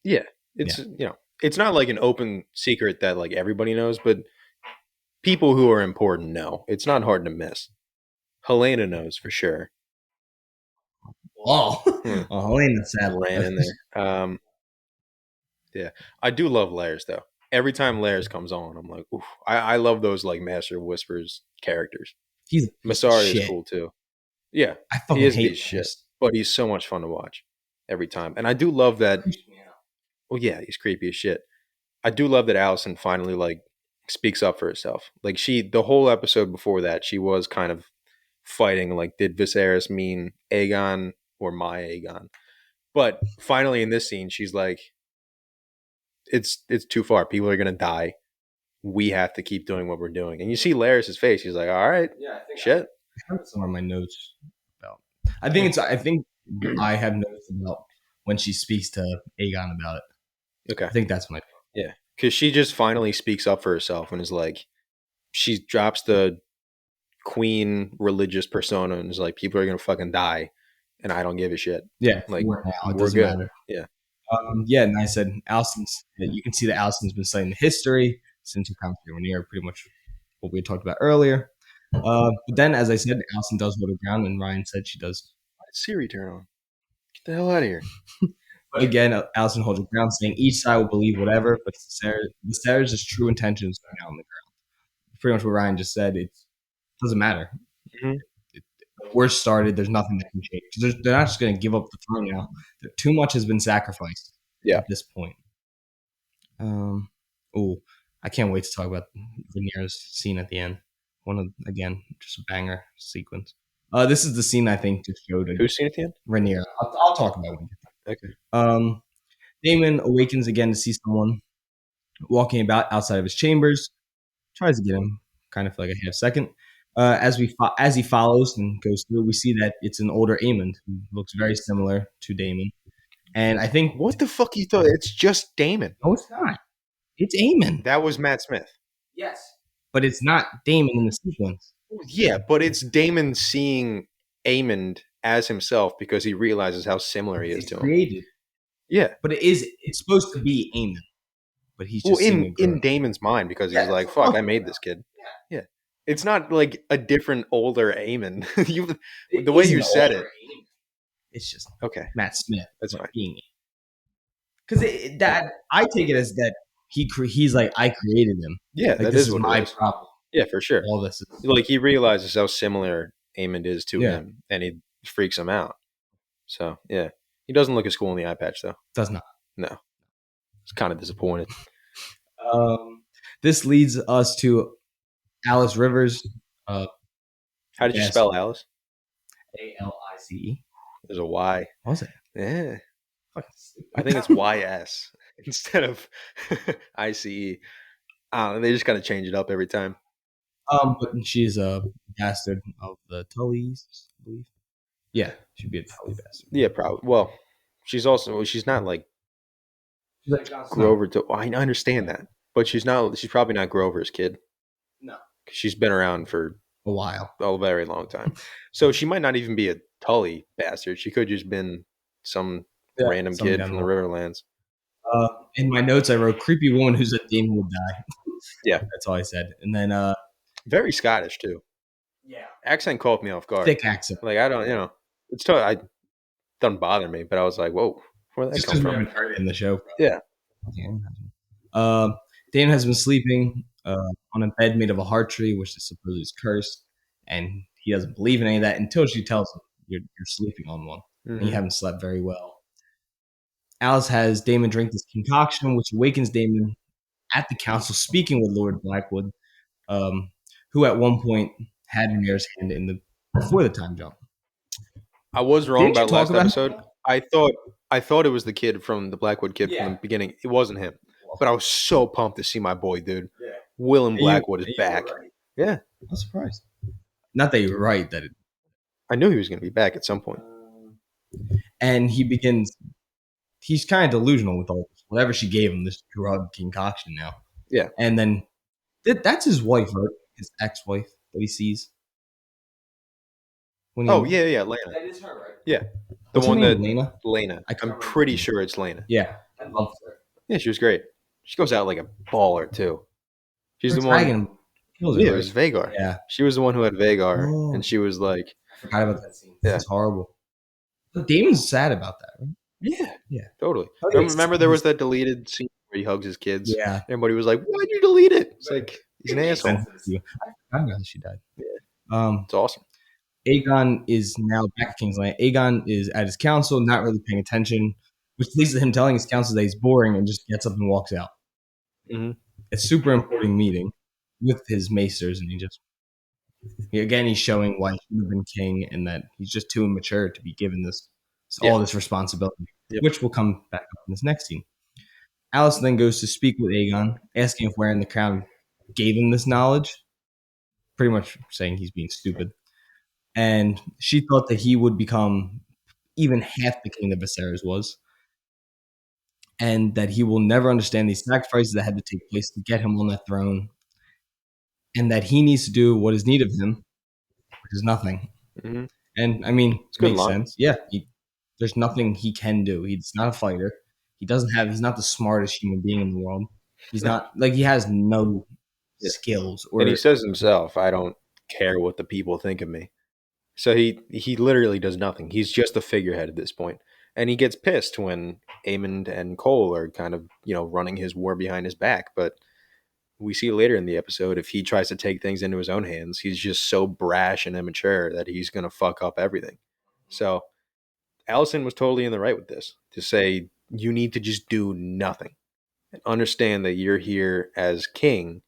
Yeah, it's it's not like an open secret that like everybody knows, but people who are important know. It's not hard to miss. Helena knows for sure. Oh, Helena said ran in there. Yeah, I do love Larys though. Every time Larys comes on, I'm like, oof. I love those like Master of Whispers characters. Masari is cool too. Yeah, I fucking he is hate shit, but he's so much fun to watch every time. And I do love that. Well, yeah, he's creepy as shit. I do love that Allison finally like speaks up for herself. Like the whole episode before that, she was kind of fighting. Like, did Viserys mean Aegon or my Aegon? But finally, in this scene, she's like, it's too far. People are gonna die. We have to keep doing what we're doing. And you see Larys' face. He's like, all right, yeah, shit. I have some of my notes about. I think I have notes about when she speaks to Aegon about it. Okay. I think that's my. Yeah, because she just finally speaks up for herself and is like, she drops the queen religious persona and is like, people are gonna fucking die, and I don't give a shit. Yeah, like we're good. Matter. Yeah. Yeah, and I said you can see that Allison's been studying the history since her commentary when near pretty much what we had talked about earlier. But then, as I said, Allison does hold her ground, and Ryan said she does. Why did Siri turn on? Get the hell out of here. But again, Allison holds her ground, saying each side will believe whatever, but Viserys' true intentions are out on the ground. Pretty much what Ryan just said. It doesn't matter. Mm-hmm. The war started. There's nothing that can change. They're not just going to give up the throne now. Too much has been sacrificed at this point. Um, oh, I can't wait to talk about Veneer's scene at the end. One of again, just a banger sequence. This is the scene I think just showed Who's seen it at the end? Rhaenyra. I'll talk about it. Okay. Um, Damon awakens again to see someone walking about outside of his chambers. Tries to get him, kind of for like a half second. As he follows and goes through, we see that it's an older Aemond who looks very similar to Damon. And I think What the fuck you thought? It's just Damon. no, it's not. It's Aemon. That was Matt Smith. Yes, but it's not Damon in the sequence. Yeah, but it's Damon seeing Aemond as himself because he realizes how similar he is It's to him. created, Yeah. but it's supposed to be Aemon, but he's Well, just seeing it grow. in Damon's mind because Yeah, he's like, that's what I'm "Fuck, I talking made about. this kid." Yeah. Yeah. It's not like a different older Aemon. You It the way isn't you said older it. Aemon. It's just Okay, Matt Smith, that's but fine. being because that I take it as that he's like I created him. Yeah, Like that this is is what it my is. problem. Yeah, for sure. All this is Like he realizes how similar Aemond is to yeah him, and he freaks him out. So yeah, he doesn't look as cool in the eye patch though. does not. No, it's kind of disappointed. Um, this leads us to Alice Rivers, uh, How did you yes, spell Alice? Alice. There's a Y. What was it? Yeah, Fucking I think it's YS instead of ICE. I don't know. They just got to change it up every time. But she's a bastard of the Tullys, I believe. Yeah, she'd be a Tully bastard. Yeah, probably. Well, she's not like She's like Jon Snow. Grover. I understand that, but she's not. She's probably not Grover's kid. No, 'Cause she's been around for a while. a very long time, so she might not even be a Tully bastard. She could just been some Yeah, random something kid down from the the line. Riverlands. In my notes, I wrote "creepy woman who said Damon would die." Yeah, That's all I said. And then, very Scottish too. yeah, Accent caught me off guard. thick accent. Like I don't, it's totally. I doesn't bother me, but I was like, whoa, where'd that Just come because we from? haven't heard it in the show. Yeah. Dan has been sleeping on a bed made of a heart tree, which is supposedly is cursed, and he doesn't believe in any of that until she tells him you're sleeping on one, and you Mhm. haven't slept very well. Alice has Damon drink this concoction, which awakens Damon at the council, speaking with Lord Blackwood, who at one point had Rhaenyra's hand in the before the time jump. I was wrong Didn't you about talk last about episode. him? I thought it was the kid from the Blackwood kid from Yeah. the beginning. It wasn't him, but I was so pumped to see my boy, dude. Yeah. Willem And Blackwood is you back. were right. Yeah, I'm surprised. Not that you're right that it. I knew he was going to be back at some point. And he begins. He's kind of delusional with all this. Whatever she gave him, this drug concoction now. Yeah. And then that's his wife, right? His ex-wife that he sees. When he, Oh yeah, Lena. That is her, right? Yeah, the What's one her name? that Lena. Lena. I can't I'm remember. pretty sure it's Lena. Yeah, I love her. Yeah, she was great. She goes out like a baller too. She's Her the one. dragon kills her, Yeah, it right? was Vagar. Yeah. She was the one who had Vagar, Oh. and she was like, I forgot about that scene. Yeah. It's horrible. But Damon's sad about that, right? yeah, Yeah. totally. Oh, yeah, Remember there was that deleted scene where he hugs his kids. Yeah. Everybody was like, "Why'd you delete it?" It's like he's an asshole. I forgot how she died. Yeah. It's awesome. Aegon is now back at King's Land. Aegon is at his council, not really paying attention, which leads to him telling his council that he's boring and just gets up and walks out. Mhm. A super important meeting with his maesters, and he's showing why he should have been king and that he's just too immature to be given all this responsibility, which will come back up in this next scene. Alice then goes to speak with Aegon, asking if wearing the crown gave him this knowledge, pretty much saying he's being stupid. And she thought that he would become even half the king that Viserys was, and that he will never understand these sacrifices that had to take place to get him on that throne, and that he needs to do what is needed of him, which is nothing. Mhm. And I mean, It's a good makes line. sense. Yeah, there's nothing he can do. He's not a fighter. He's not the smartest human being in the world. He's not like he has no Yeah. skills And he or says himself, "I don't care what the people think of me." So he literally does nothing. He's just a figurehead at this point. And he gets pissed when Aemond and Cole are kind of, running his war behind his back. But we see later in the episode, if he tries to take things into his own hands, he's just so brash and immature that he's going to fuck up everything. So Allison was totally in the right with this to say, you need to just do nothing. and understand that you're here as king,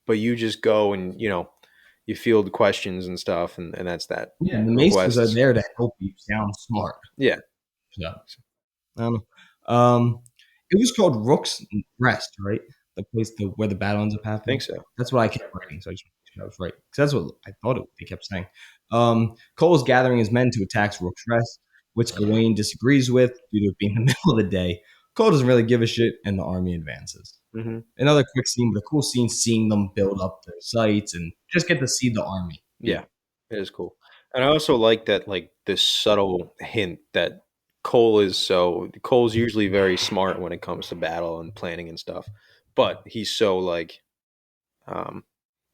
but you just go and you field questions and stuff, and that's that. Yeah, and the Maesters are Requests. there to help you sound smart. Yeah, So I don't know. It was called Rook's Rest, right? The place where the battle ends up I think happening. so. That's what I kept writing, so I just want to make sure I was right. Because that's what I thought they kept saying. Cole is gathering his men to attack Rook's Rest, which Gawain disagrees with due to it being the middle of the day. Cole doesn't really give a shit, and the army advances. Mm-hmm. Another quick scene, but a cool scene seeing them build up their sites and just get to see the army. Yeah, it is cool. And I also like that, like, this subtle hint that Cole's usually very smart when it comes to battle and planning and stuff, but he's so like um,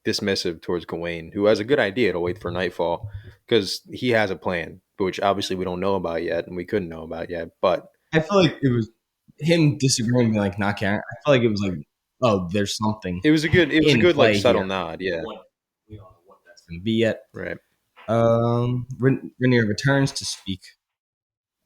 dismissive towards Gawain, who has a good idea to wait for nightfall because he has a plan, which obviously we don't know about yet and we couldn't know about yet. But I feel like it was him disagreeing, being like not caring. I feel like it was like, oh, there's something it was a in good like play here. subtle nod. Yeah, We don't know what that's going to be yet. right. Rhaenyra returns to speak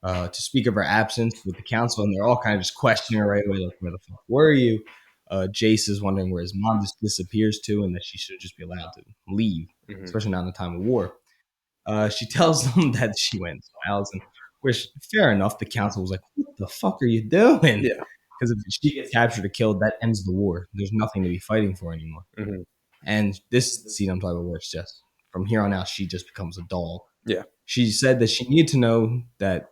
of her absence with the council, and they're all kind of just questioning her right away, like, where the fuck were you? Jace is wondering where his mom just disappears to, and that she should just be allowed to leave, Hmm. especially not in a time of war. She tells them that she went to Allison, which, fair enough, the council was like, what the fuck are you doing? Yeah. Because if she gets captured or killed, that ends the war. There's nothing to be fighting for anymore. Hmm. And this scene I'm talking about where it's just, from here on out, she just becomes a doll. Yeah. She said that she needed to know that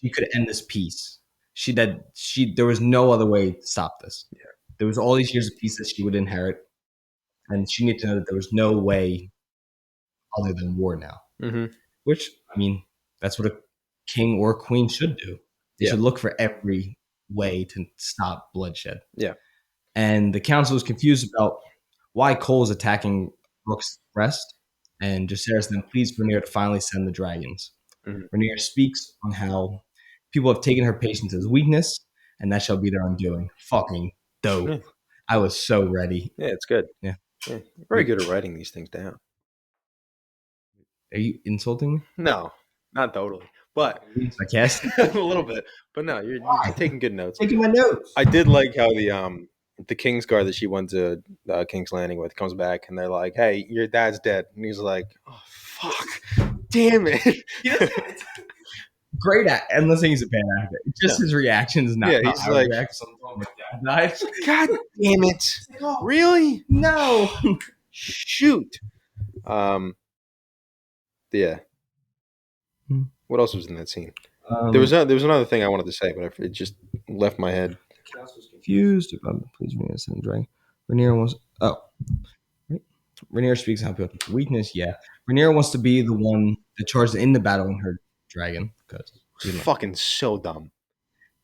she could end this peace. There was no other way to stop this. Yeah. There was all these years of peace that she would inherit, and she needed to know that there was no way other than war now. Hmm. Which, I mean, that's what a king or queen should do. They Yeah. should look for every way to stop bloodshed. Yeah. And the council is confused about why Cole is attacking Rook's Rest, and Jacaerys then pleads Rhaenyra to finally send the dragons. Hmm. Rhaenyra speaks on how people have taken her patience as weakness, and that shall be their undoing. Fucking dope. Yeah. I was so ready. Yeah, it's good. Yeah. Yeah. You're very good at writing these things down. Are you insulting me? No, not totally, but I guess. a little bit. But no, you're taking good notes. Taking my notes. I did like how the Kingsguard that she went to King's Landing with comes back and they're like, "Hey, your dad's dead," and he's like, "Oh fuck, damn it." Great act. I'm not saying he's a bad actor. It's just his reactions, not Yeah, how he's I like- react. So my dad died. God damn it! Really? No. Shoot. Yeah. Hmm. What else was in that scene? There was another thing I wanted to say, but it just left my head. The council was confused about the police being sent dragon. Rhaenyra was right. Rhaenyra speaks on how people have weakness. Yeah, Rhaenyra wants to be the one that charged in the battle in her dragon because Fucking so dumb.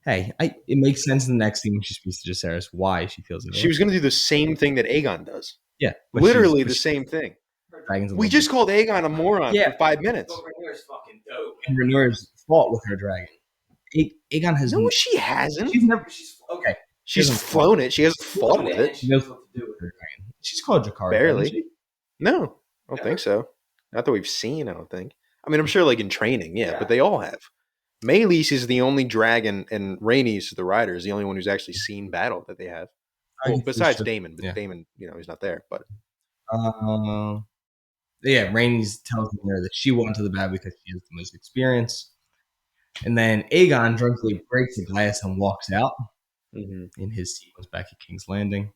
hey, it makes sense in the next scene when she speaks to Jacaerys why she feels it. She was going to do the same thing that Aegon does. Yeah, Literally the same thing. We just called Aegon a moron for 5 minutes. Rhaenyra's fucking dope. And Rhaenyra's fought with her dragon. Aegon has No, she hasn't. She's never. She's okay. She's flown it. She hasn't fought with it. She knows what to do with her dragon. She's called Jakar. Barely. No, I don't think so. Not that we've seen, I don't think. I mean, I'm sure like in training, yeah. But they all have. Meleese is the only dragon, and Rhaenys, the rider, is the only one who's actually seen battle that they have. Well, besides Daemon, but Daemon, he's not there. But yeah, Rhaenys tells Rhaenyra that she went to the battle because she has the most experience. And then Aegon drunkenly breaks the glass and walks out in his sequence back at King's Landing.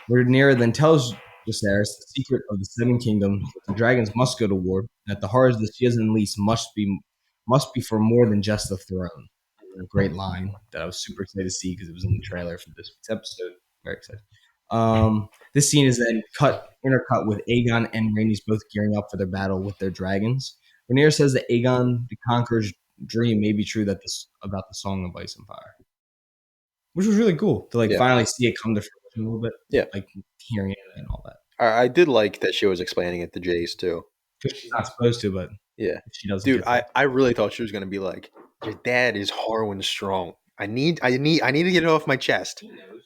Rhaenyra then tells Jacaerys the secret of the Seven Kingdoms. The dragons must go to war, and that the horrors that she has unleashed must be for more than just the throne. A great line that I was super excited to see because it was in the trailer for this week's episode. Very excited. This scene is then intercut with Aegon and Rhaenys both gearing up for their battle with their dragons. Rhaenyra says that Aegon the Conqueror's dream may be true about the Song of Ice and Fire, which was really cool to finally see it come to fruition a little bit. Yeah, like hearing it and all that. I did like that she was explaining it to Jace too. Because she's not supposed to, but yeah, she doesn't. Dude, I really thought she was gonna be like, "Your dad is Harwin strong. I need to get it off my chest." He knows.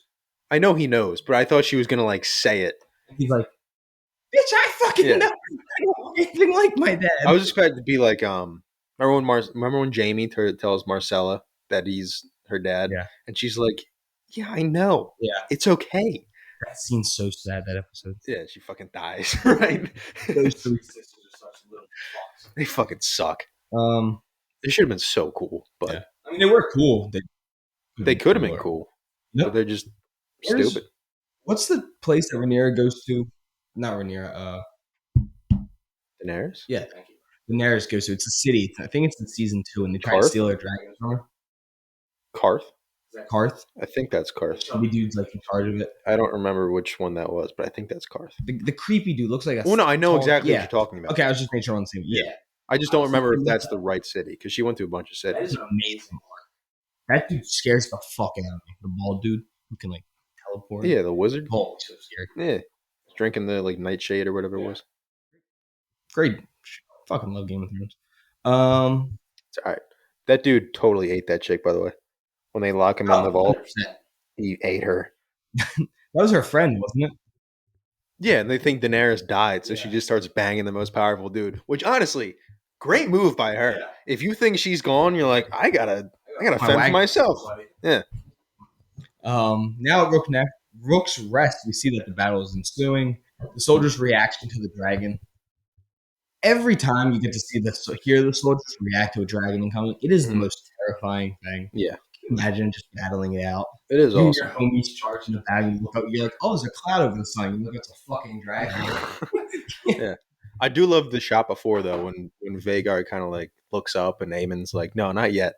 I know he knows, but I thought she was gonna like say it. He's like, "Bitch, I fucking know. I don't look anything like my dad." I was expected to be like, remember when Jamie tells Marcella that he's her dad, Yeah. and she's like, "Yeah, I know. Yeah. It's okay." That scene's so sad, that episode. Yeah, she fucking dies, right? Those three sisters are such little fucks. They fucking suck. Um, They should have been so cool, but yeah. I mean, they were cool. They could have they been could have been cooler. cool, but Nope. they're just Where's stupid. what's the place that Rhaenyra goes to? Not Rhaenyra. Daenerys, Yeah, thank you. Daenerys goes to. It's a city. I think it's in season 2, and they try to Karth, steal her dragon from her. Karth. Is that Karth? I think that's Karth. Chubby dude's like in charge of it. I don't remember which one that was, but I think that's Karth. The creepy dude looks like a. Well, no, I know tall, exactly yeah. what you're talking about. Okay, I was just making sure on the same. Yeah. I just don't remember if that's the right city because she went to a bunch of That is cities. an amazing arc. That dude scares the fuck out of me. The bald dude who can like teleport. Yeah, the wizard. Oh, so scary. Yeah, drinking the like nightshade or whatever it was. Great. Fucking love Game of Thrones. It's all right. That dude totally ate that chick, by the way. When they lock him in the vault, 100%. he ate her. That was her friend, wasn't it? Yeah, and they think Daenerys died, so she just starts banging the most powerful dude. Which honestly, great move by her. Yeah. If you think she's gone, you're like, I gotta My fend for wagon. myself. Yeah. Now at Rook's Rest, we see that the battle is ensuing. The soldiers' reaction to the dragon. Every time you get to hear the soldiers react to a dragon incoming, it is the most terrifying thing. Yeah. Can you imagine just battling it out? It is You and awesome. your homies charging the bag, and you look up, you're like, oh, there's a cloud over the sun. You look, it's a fucking dragon. Yeah. I do love the shot before though, when Vhagar kind of like looks up and Aemon's like, no, not yet.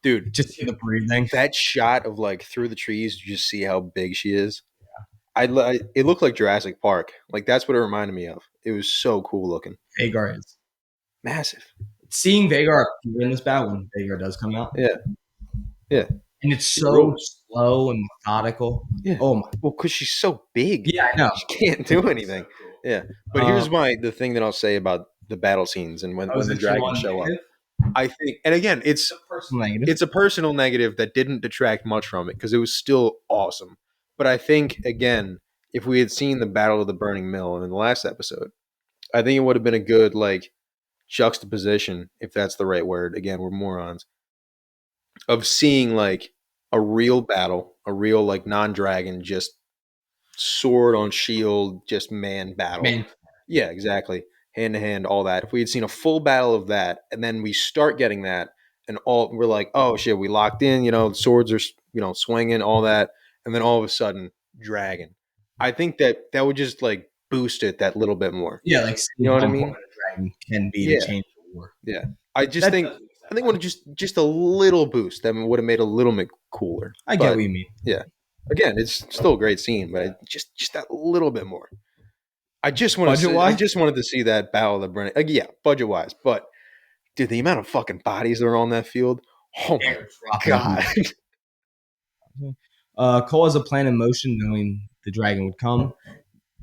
Dude, Just hear the breathing. that shot of like through the trees, you just see how big she is. It looked like Jurassic Park. Like that's what it reminded me of. It was so cool looking. Vhagar is. Massive. Seeing Vhagar appear in this battle when Vhagar does come out. Yeah. Yeah. And it's She so rules. slow and methodical. Yeah. Oh my. Well, because she's so big. Yeah, I know. She can't do anything. Yeah. But here's the thing that I'll say about the battle scenes and when the dragons show up. I think, and again, it's a personal negative. It's a personal negative that didn't detract much from it because it was still awesome. But I think, again, if we had seen the Battle of the Burning Mill in the last episode, I think it would have been a good like juxtaposition, if that's the right word. Again, we're morons. Of seeing like a real battle, a real like non-dragon, just sword on shield, just man battle. Man. Yeah, exactly. Hand to hand, all that. If we had seen a full battle of that, and then we start getting that, and all we're like, oh shit, we locked in. The swords are swinging, all that, and then all of a sudden, dragon. I think that would just like boost it that little bit more. Yeah, like You know what I mean? A dragon can be Yeah. to change the war. Yeah, I think would have just a little boost that would have made it a little bit cooler. I get what you mean. Yeah, again, it's still a great scene, but just that little bit more. I just wanted to see that Battle of the Burning. Yeah, budget wise, but dude, the amount of fucking bodies that are on that field. Oh my god! Cole has a plan in motion, knowing the dragon would come.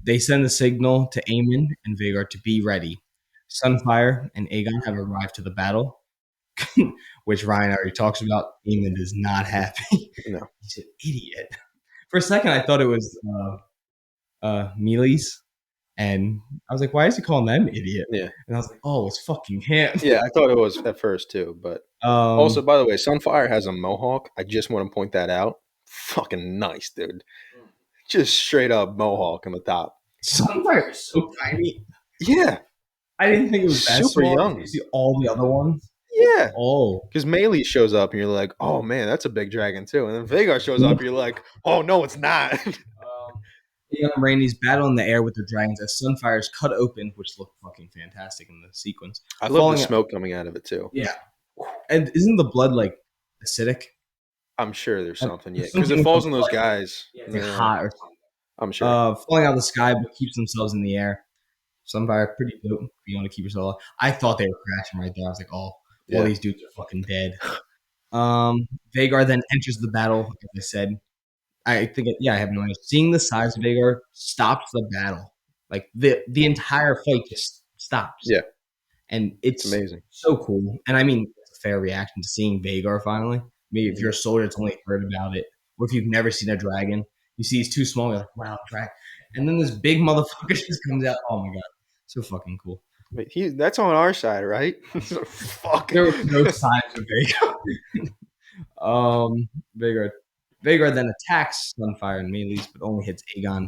They send the signal to Aemon and Vhagar to be ready. Sunfire and Aegon have arrived to the battle, which Ryan already talks about. Aemon is not happy. No, he's an idiot. For a second, I thought it was Mealy's. And I was like, why is he calling them idiot? Yeah. And I was like, oh, it's fucking him. Yeah, I thought it was at first too. But also, by the way, Sunfire has a mohawk. I just want to point that out. Fucking nice, dude. Just straight up mohawk on the top. Sunfire is so tiny. Yeah. I didn't think it was that super small. young. You see all the other ones? Yeah. Oh. Because Melee shows up and you're like, oh man, that's a big dragon too. And then Vhagar shows up and you're like, oh no, it's not. Aegon and Rhaenys battle in the air with their dragons as Sunfire is cut open, which looked fucking fantastic in the sequence. I love the smoke coming out of it too. Yeah. And isn't the blood like acidic? I'm sure there's something, yeah. Because it falls on those guys. It's like hot or something. I'm sure. Falling out of the sky, but keeps themselves in the air. Sunfire, pretty dope. If you want to keep yourself alive. I thought they were crashing right there. I was like, all these dudes are fucking dead. Vhagar then enters the battle, as I said. I think, I have no idea. Seeing the size of Vhagar stops the battle. Like, the entire fight just stops. Yeah. And it's amazing. So cool. And I mean, it's a fair reaction to seeing Vhagar finally. Maybe if you're a soldier that's only heard about it, or if you've never seen a dragon, you see he's too small, you're like, wow, dragon. And then this big motherfucker just comes out. Oh my god. So fucking cool. Wait, that's on our side, right? There were no signs of Vhagar. Vagar. Vagar then attacks Sunfire and Melees, but only hits Aegon.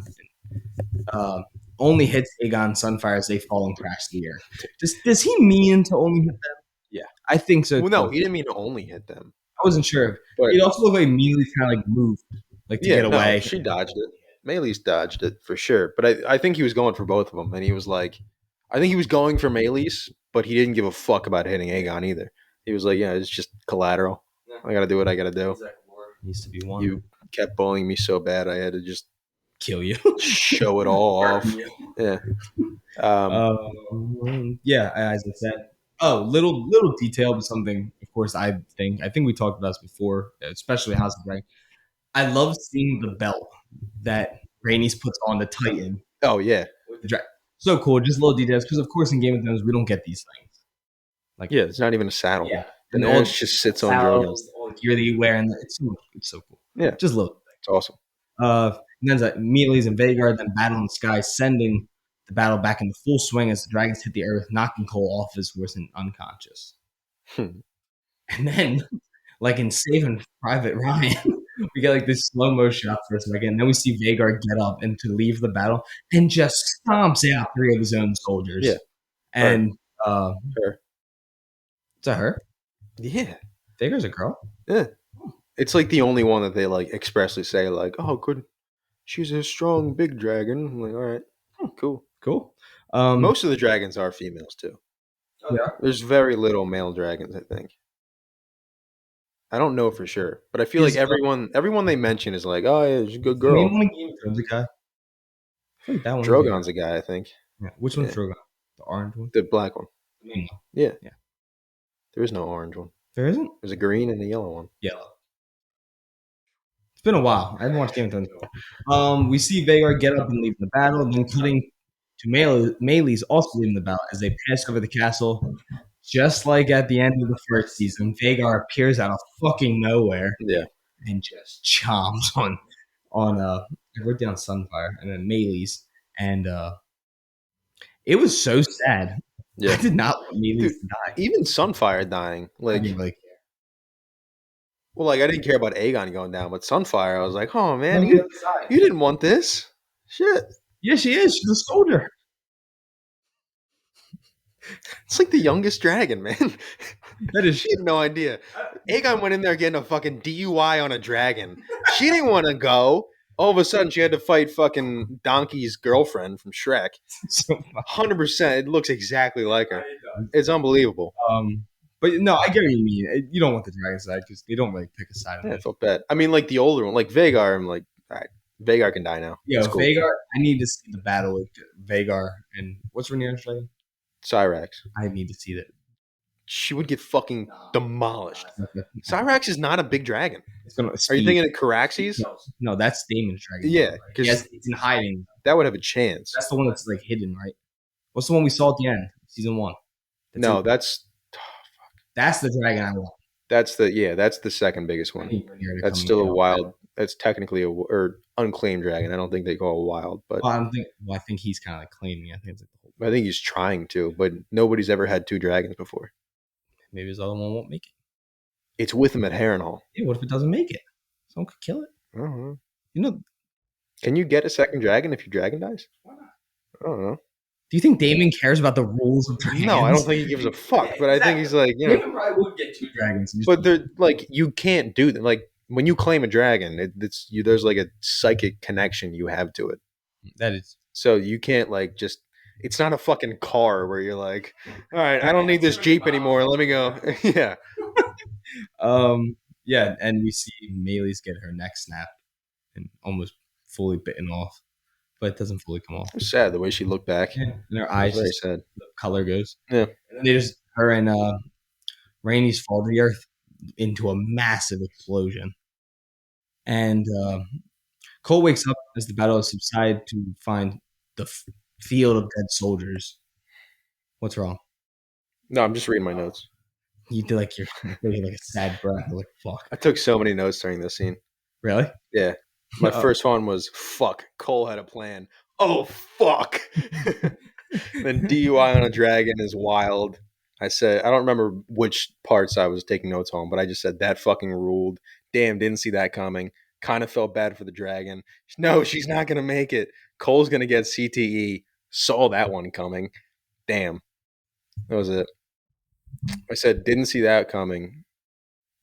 Uh, only hits Aegon Sunfire as they fall and crash the air. Does he mean to only hit them? Yeah. I think so Well, no, too. he didn't mean to only hit them. I wasn't sure. But It also looked like Melees kind of like moved, like to yeah, get no, away. she dodged it. Melee's dodged it for sure. But I think he was going for both of them. And he was like, I think he was going for Melee's, but he didn't give a fuck about hitting Aegon either. He was like, yeah, it's just collateral. I got to do what I got to do. Needs to be one. You kept bullying me so bad, I had to just Kill you. show it all off. Yeah. Yeah, as I said. Oh, little detail, but something. Of course, I think we talked about this before, especially House of Dragon. I love seeing the belt that Rhaenys puts on the Titan. Oh, yeah. The so cool, just little details. Because of course, in Game of Thrones, we don't get these things. Like Yeah, it's not even a saddle. yeah, And all it just sits on Drogon. all the gear that you wear, and it's so cool. Yeah. Just little. It's awesome. And then Melees and Vagar then battle in the sky, sending the battle back into full swing as the dragons hit the earth, knocking Cole off his horse and unconscious. Hmm. And then, like in Saving Private Ryan, we get like this slow mo shot for a second. And then we see Vagar get up and to leave the battle and just stomps out 3 of his own soldiers. Yeah. And Her. is that her? Yeah. Vagar's a girl. Yeah. It's like the only one that they like expressly say like, "Oh, good, she's a strong big dragon." I'm like, all right, cool. Cool. Most of the dragons are females too. Yeah. There's very little male dragons, I think. I don't know for sure, but I feel like everyone they mention is like, "Oh, yeah, she's a good The main girl." one in Game of Thrones a guy. I feel like that one. Drogon's a guy, I think. Yeah. Which one's Yeah. Drogon? The orange one. The black one. The main one. Yeah. Yeah. There is no orange one. There isn't. There's a green and a yellow one. Yellow. It's been a while. I haven't watched Game of Thrones. We see Vagar get up and leave the battle, then cutting to Melees also leaving the battle as they pass over the castle. Just like at the end of the first season, Vagar appears out of fucking nowhere Yeah. and just chomps on I wrote down Sunfire and then Melees, and it was so sad. Yeah. I did not want Melees to die. Even Sunfire dying, I like, didn't really care. well, like I didn't care about Aegon going down, but Sunfire, I was like, oh man, On the you other side. didn't want this. Shit. Yeah, she is. She's a soldier. It's like the youngest dragon, man. That is. She had no idea. Aegon went in there getting a fucking DUI on a dragon. She didn't want to go. All of a sudden, she had to fight fucking Donkey's girlfriend from Shrek. So funny. 100%. It looks exactly like her. It's unbelievable. But no, I get what you mean. You don't want the dragon side because they don't really pick a side. Yeah, I felt bad. I mean, like the older one, like Vagar, I'm like, all right, Vagar can die now. Yeah, It's cool. Vagar. I need to see the battle with Vagar and what's Rhaenyra's dragon? Cyrax. I need to see that. She would get fucking demolished. Cyrax is not a big dragon. It's gonna. Are you thinking of Caraxes? No, that's Daemon's dragon. Yeah, because Yes, it's in hiding. that would have a chance. That's the one that's like hidden, right? What's the one we saw at the end, season 1? No, that's that's the dragon I want. that's the second biggest I one. need Rhaenyra to That's come still and a get wild. That's technically or unclaimed dragon. I don't think they call it wild, but Well, I think he's kind of like claiming. I think it's like the whole. I think he's trying to. But nobody's ever had 2 dragons before. Maybe his other one won't make it. It's with him at Harrenhal. Yeah, what if it doesn't make it? Someone could kill it. I don't know. You know, Can you get a second dragon if your dragon dies? I don't know. do you think Daemon cares about the rules of dragons? No, I don't think he gives a fuck. But I think he's like, you know. Daemon probably would get 2 dragons. And just But they're like, you can't do that. Like when you claim a dragon, it's you. There's like a psychic connection you have to it. that is. So you can't like just. It's not a fucking car where you're like, all right, I don't need this Jeep anymore. Let me go. Yeah. Yeah, and we see Melees get her neck snapped and almost fully bitten off, but it doesn't fully come off. It was sad the way she looked back. And her It was eyes, very just, sad. the color goes. Yeah. And then they just her and Rhaenys fall to the earth into a massive explosion, and Cole wakes up as the battle has subsided to find the field of dead soldiers. What's wrong? No, I'm just reading my notes. You did like you're taking like a sad breath. Like fuck. I took so many notes during this scene. Really? Yeah. My Oh. first one was fuck. Cole had a plan. Oh fuck. Then DUI on a dragon is wild. I said, I don't remember which parts I was taking notes on, but I just said that fucking ruled. Damn, didn't see that coming. Kind of felt bad for the dragon. No, she's not gonna make it. Cole's gonna get CTE. Saw that one coming. Damn, that was it. I said didn't see that coming.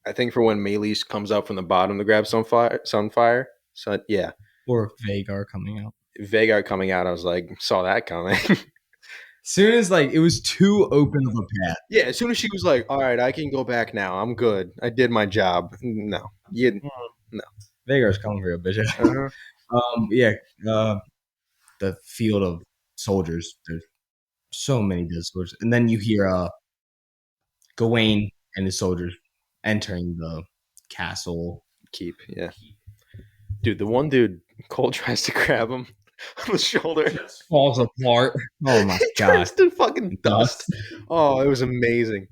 I think for when Maylis comes up from the bottom to grab Sunfire. So yeah, Or Vagar coming out. Vagar coming out. I was like, saw that coming. Soon as like it was too open of a path. Yeah, as soon as she was like, "All right, I can go back now. I'm good. I did my job." No, you no. Vagar's coming for you, bitch. Uh-huh. Yeah, uh, the field of soldiers. There's so many dead soldiers, and then you hear Gawain and his soldiers entering the castle. Keep, yeah, dude. The one dude, Cole tries to grab him on the shoulder. Just falls apart. Oh my He god! turns to fucking dust. Dust. Oh, it was amazing.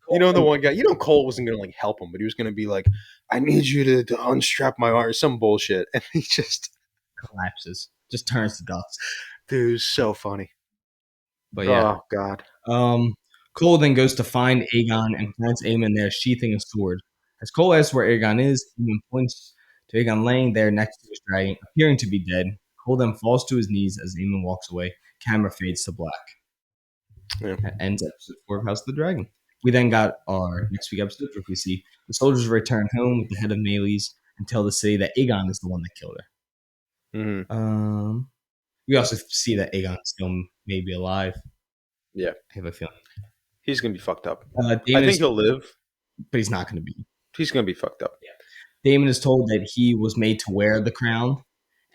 You know the one guy. You know Cole wasn't gonna like help him, but he was gonna be like, "I need you to unstrap my arm," some bullshit, and he just, collapses, just turns to dust. dude, it was so funny. But yeah, Oh God, Cole then goes to find Aegon and finds Aemon there sheathing a sword. As Cole asks where Aegon is, Aemon points to Aegon laying there next to his dragon, appearing to be dead. Cole then falls to his knees as Aemon walks away. Camera fades to black. yeah. That ends episode 4 of House of the Dragon. We then got our next week episode where we see the soldiers return home with the head of Melees and tell the city that Aegon is the one that killed her. Mm-hmm. We also see that Aegon still may be alive. Yeah, I have a feeling. he's gonna be fucked up. Damon I think he'll live. but he's not going to be. He's gonna be fucked up. Damon is told that he was made to wear the crown,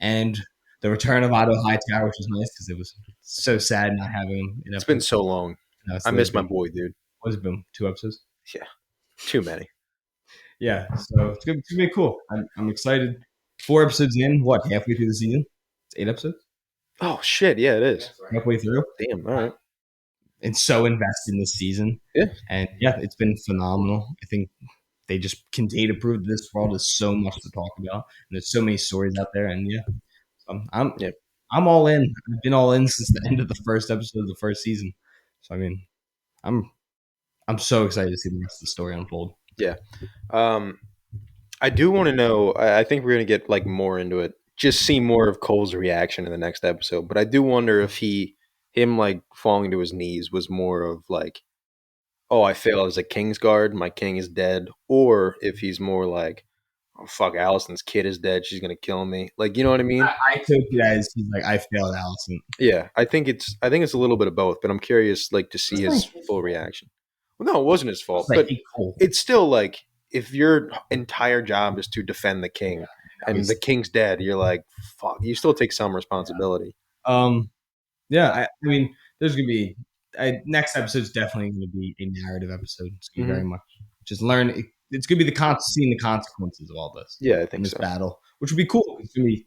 and the return of Otto Hightower, which was nice because it was so sad not having him. It's been so long. No, I miss my boy, dude. What's it been? 2 episodes? Yeah, too many. Yeah, so it's gonna be cool. I'm excited. 4 episodes in, what, halfway through the season? It's 8 episodes? Oh shit, yeah, it is. Halfway through. Damn, all right. And so invested in this season. Yeah. And yeah, it's been phenomenal. I think they just continue to prove that this world is so much to talk about. And there's so many stories out there. And yeah, Yeah. I'm all in. I've been all in since the end of the first episode of the first season. So I mean, I'm so excited to see the rest of the story unfold. Yeah. I do want to know. I think we're gonna get like more into it. Just see more of Cole's reaction in the next episode. But I do wonder if him like falling to his knees was more of like, oh, I failed as a Kingsguard. My king is dead. Or if he's more like, oh fuck, Allison's kid is dead. She's gonna kill me. Like, you know what I mean? I took it as he's like, I failed Allison. Yeah, I think it's a little bit of both. But I'm curious, like, to see his full reaction. Well, no, it wasn't his fault, Like, but it's still like if your entire job is to defend the king and the king's dead, you're like, fuck. You still take some responsibility. Yeah, I mean, there's gonna be next episode's definitely gonna be a narrative episode. It's gonna be very much just learn. It's gonna be seeing the consequences of all this. Yeah, I in think this so. battle, which would be cool. It's gonna be,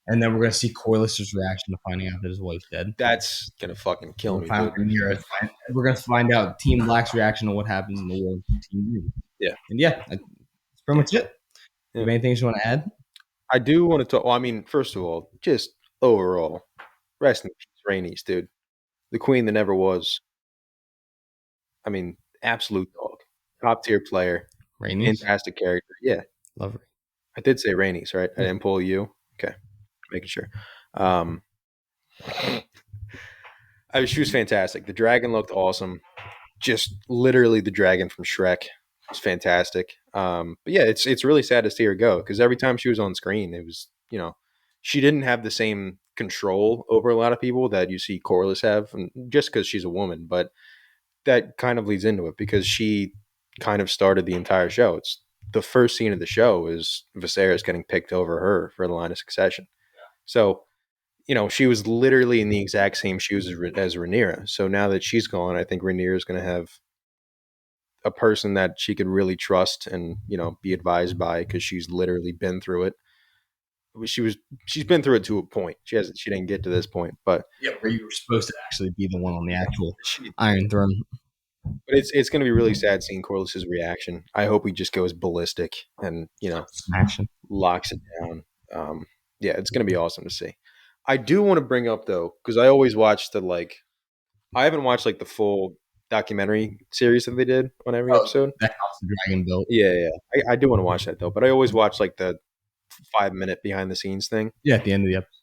and then we're gonna see Corliss's reaction to finding out that his wife's dead. That's gonna fucking kill me. We're gonna find out Team Black's reaction to what happens in the world of Team Green. Yeah, and yeah, that's pretty much it. Yeah. Have anything you want to add? I do want to talk. Well, I mean, first of all, just overall, rest in peace, Rhaenys, dude, the queen that never was. I mean, absolute dog, top tier player, Rhaenys? fantastic character. Yeah, Love her. I did say Rhaenys, right? I Yeah. didn't pull you. Okay, making sure. She was fantastic. The dragon looked awesome. Just literally the dragon from Shrek. It's fantastic. But yeah, it's really sad to see her go because every time she was on screen, it was, she didn't have the same control over a lot of people that you see Corlys have, and just because she's a woman. But that kind of leads into it because she kind of started the entire show. It's the first scene of the show is Viserys getting picked over her for the line of succession. So, she was literally in the exact same shoes as Rhaenyra. So now that she's gone, I think Rhaenyra is going to have a person that she could really trust and, be advised by because she's literally been through it. She's been through it to a point. She didn't get to this point, but yeah, where you were supposed to actually be the one on the actual Iron Throne. But it's going to be really sad seeing Corliss's reaction. I hope he just goes ballistic and Action. locks it down. Yeah, it's going to be awesome to see. I do want to bring up though, because I always watch I haven't watched like the full documentary series that they did on every Oh, episode. that house the dragon built. Yeah, yeah. I do want to watch that though, but I always watch like the 5 minute behind the scenes thing. Yeah, at the end of the episode.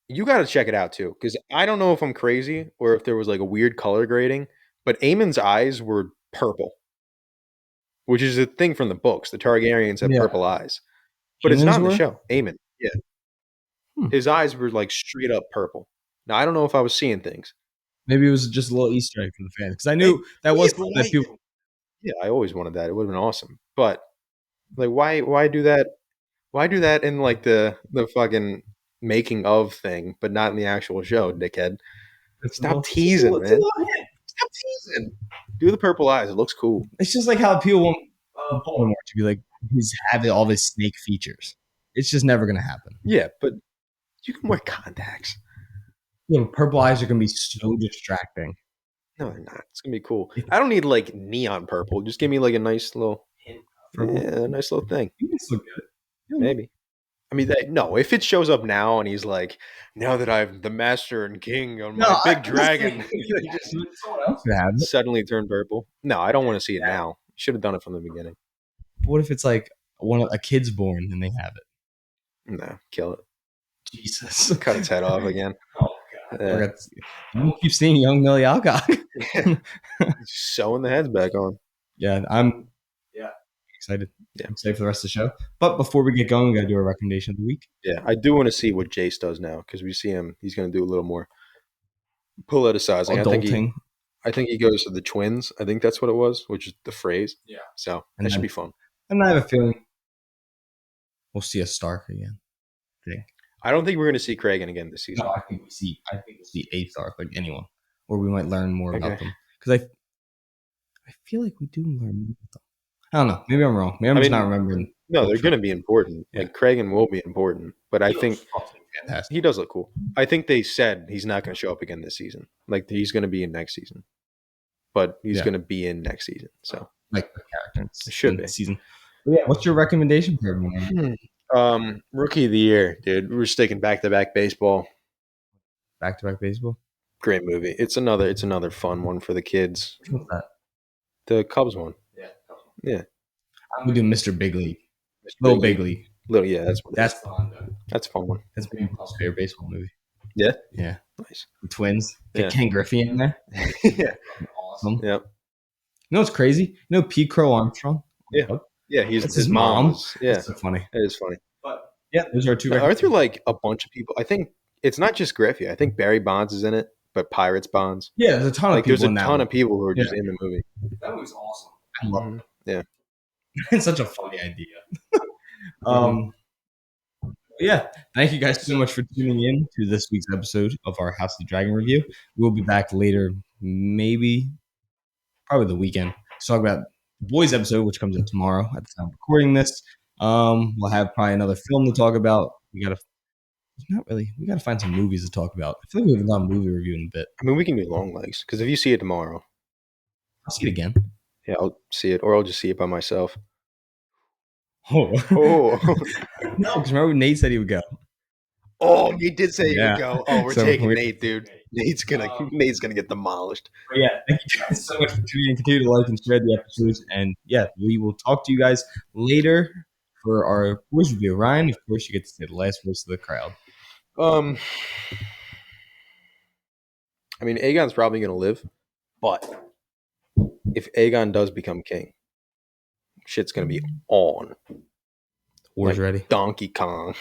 You got to check it out too, because I don't know if I'm crazy or if there was like a weird color grading, but Aemon's eyes were purple, which is a thing from the books. The Targaryens have Yeah. purple eyes, but it's not Humans in the were? show. Aemon, yeah, Hmm. his eyes were like straight up purple. Now I don't know if I was seeing things. Maybe it was just a little Easter egg for the fans because I knew that was Yeah, but that people. yeah, I always wanted that. It would have been awesome, but like, why do that? Why do that in like the fucking making of thing, but not in the actual show, dickhead? Stop teasing, man. Stop teasing. Do the purple eyes. It looks cool. It's just like how people want Voldemort to be like he's having all his snake features. It's just never gonna happen. Yeah, but you can wear contacts. Yeah, purple eyes are gonna be so distracting. No, they're not. It's gonna be cool. I don't need like neon purple. Just give me like a nice little, a nice little thing. You can still get it. Maybe. I mean, no. If it shows up now and he's like, now that I'm the master and king on my big dragon, just someone else could have it. suddenly turn purple. No, I don't want to see it now. You should have done it from the beginning. What if it's like a kid's born and they have it? No, kill it. Jesus, Cut its head off again. Oh god, you keep seeing young Millie Alcock. Sewing the heads back on. Yeah, I'm excited. Yeah. I'm excited for the rest of the show. But before we get going, we gotta do our recommendation of the week. Yeah, I do want to see what Jace does now because we see him. He's going to do a little more politicizing. Adulting. I think he goes to the twins. I think that's what it was, which is the phrase. Yeah. So And that should then- be fun. And I have a feeling we'll see a Stark again. I don't think we're going to see Kragan again this season. No, I think we'll see a Stark, like anyone. Or we might learn more about Okay. them. Because I feel like we do learn more about them. I don't know. Maybe I'm wrong. Maybe I'm I just mean, not remembering. No, they're going to be important. Yeah. Like Kragan will be important, but I think Fantastic. he does look cool. I think they said he's not going to show up again this season. Like he's going to be in next season, but he's Yeah. going to be in next season. So Like the characters. It should in be. the season. But yeah, what's your recommendation for everyone? Rookie of the year, dude. We're sticking back-to-back baseball. Back-to-back baseball? Great movie. It's another fun one for the kids. What's that? The Cubs one. Yeah. I'm going to do Mr. Big League. Little Big League. Little, yeah, that's what it That's is. fun, though. That's a fun one. That's my favorite baseball movie. Yeah? Yeah. Nice. The Twins. Get Yeah. Ken Griffey in there. yeah. Awesome. Yep. You know what's crazy? You know Pete Crow Armstrong? Yeah. Yeah, he's That's his his mom. was- Yeah, That's so funny. it is funny. But yeah, those are our two. Aren't there like a bunch of people? I think it's not just Griffey. I think Barry Bonds is in it, but Pirates Bonds. Yeah, there's a ton of Like people there's a in that ton one. of people who are just Yeah. in the movie. That was awesome. I love Mhm. it. Yeah. It's such a funny idea. Yeah, thank you guys so much for tuning in to this week's episode of our House of the Dragon review. We'll be back later, probably the weekend, to talk about the boys episode, which comes out tomorrow at the time of recording this. We'll have probably another film to talk about. We gotta find some movies to talk about. I feel like we haven't done a movie review in a bit. I mean, we can do long legs because if you see it tomorrow, I'll see it again. yeah, I'll see it, or I'll just see it by myself. Oh, Oh, no, because remember Nate said he would go. oh, he did say he Yeah. would go. Oh, we're So taking we- Nate, dude. Nate's gonna get demolished. But yeah, thank you guys so much for tuning in. Continue to like and share the episodes. And yeah, we will talk to you guys later for our voice review. Ryan, of course, you get to say the last voice of the crowd. I mean, Aegon's probably gonna live, but if Aegon does become king, shit's gonna be on. War's Like ready. Donkey Kong.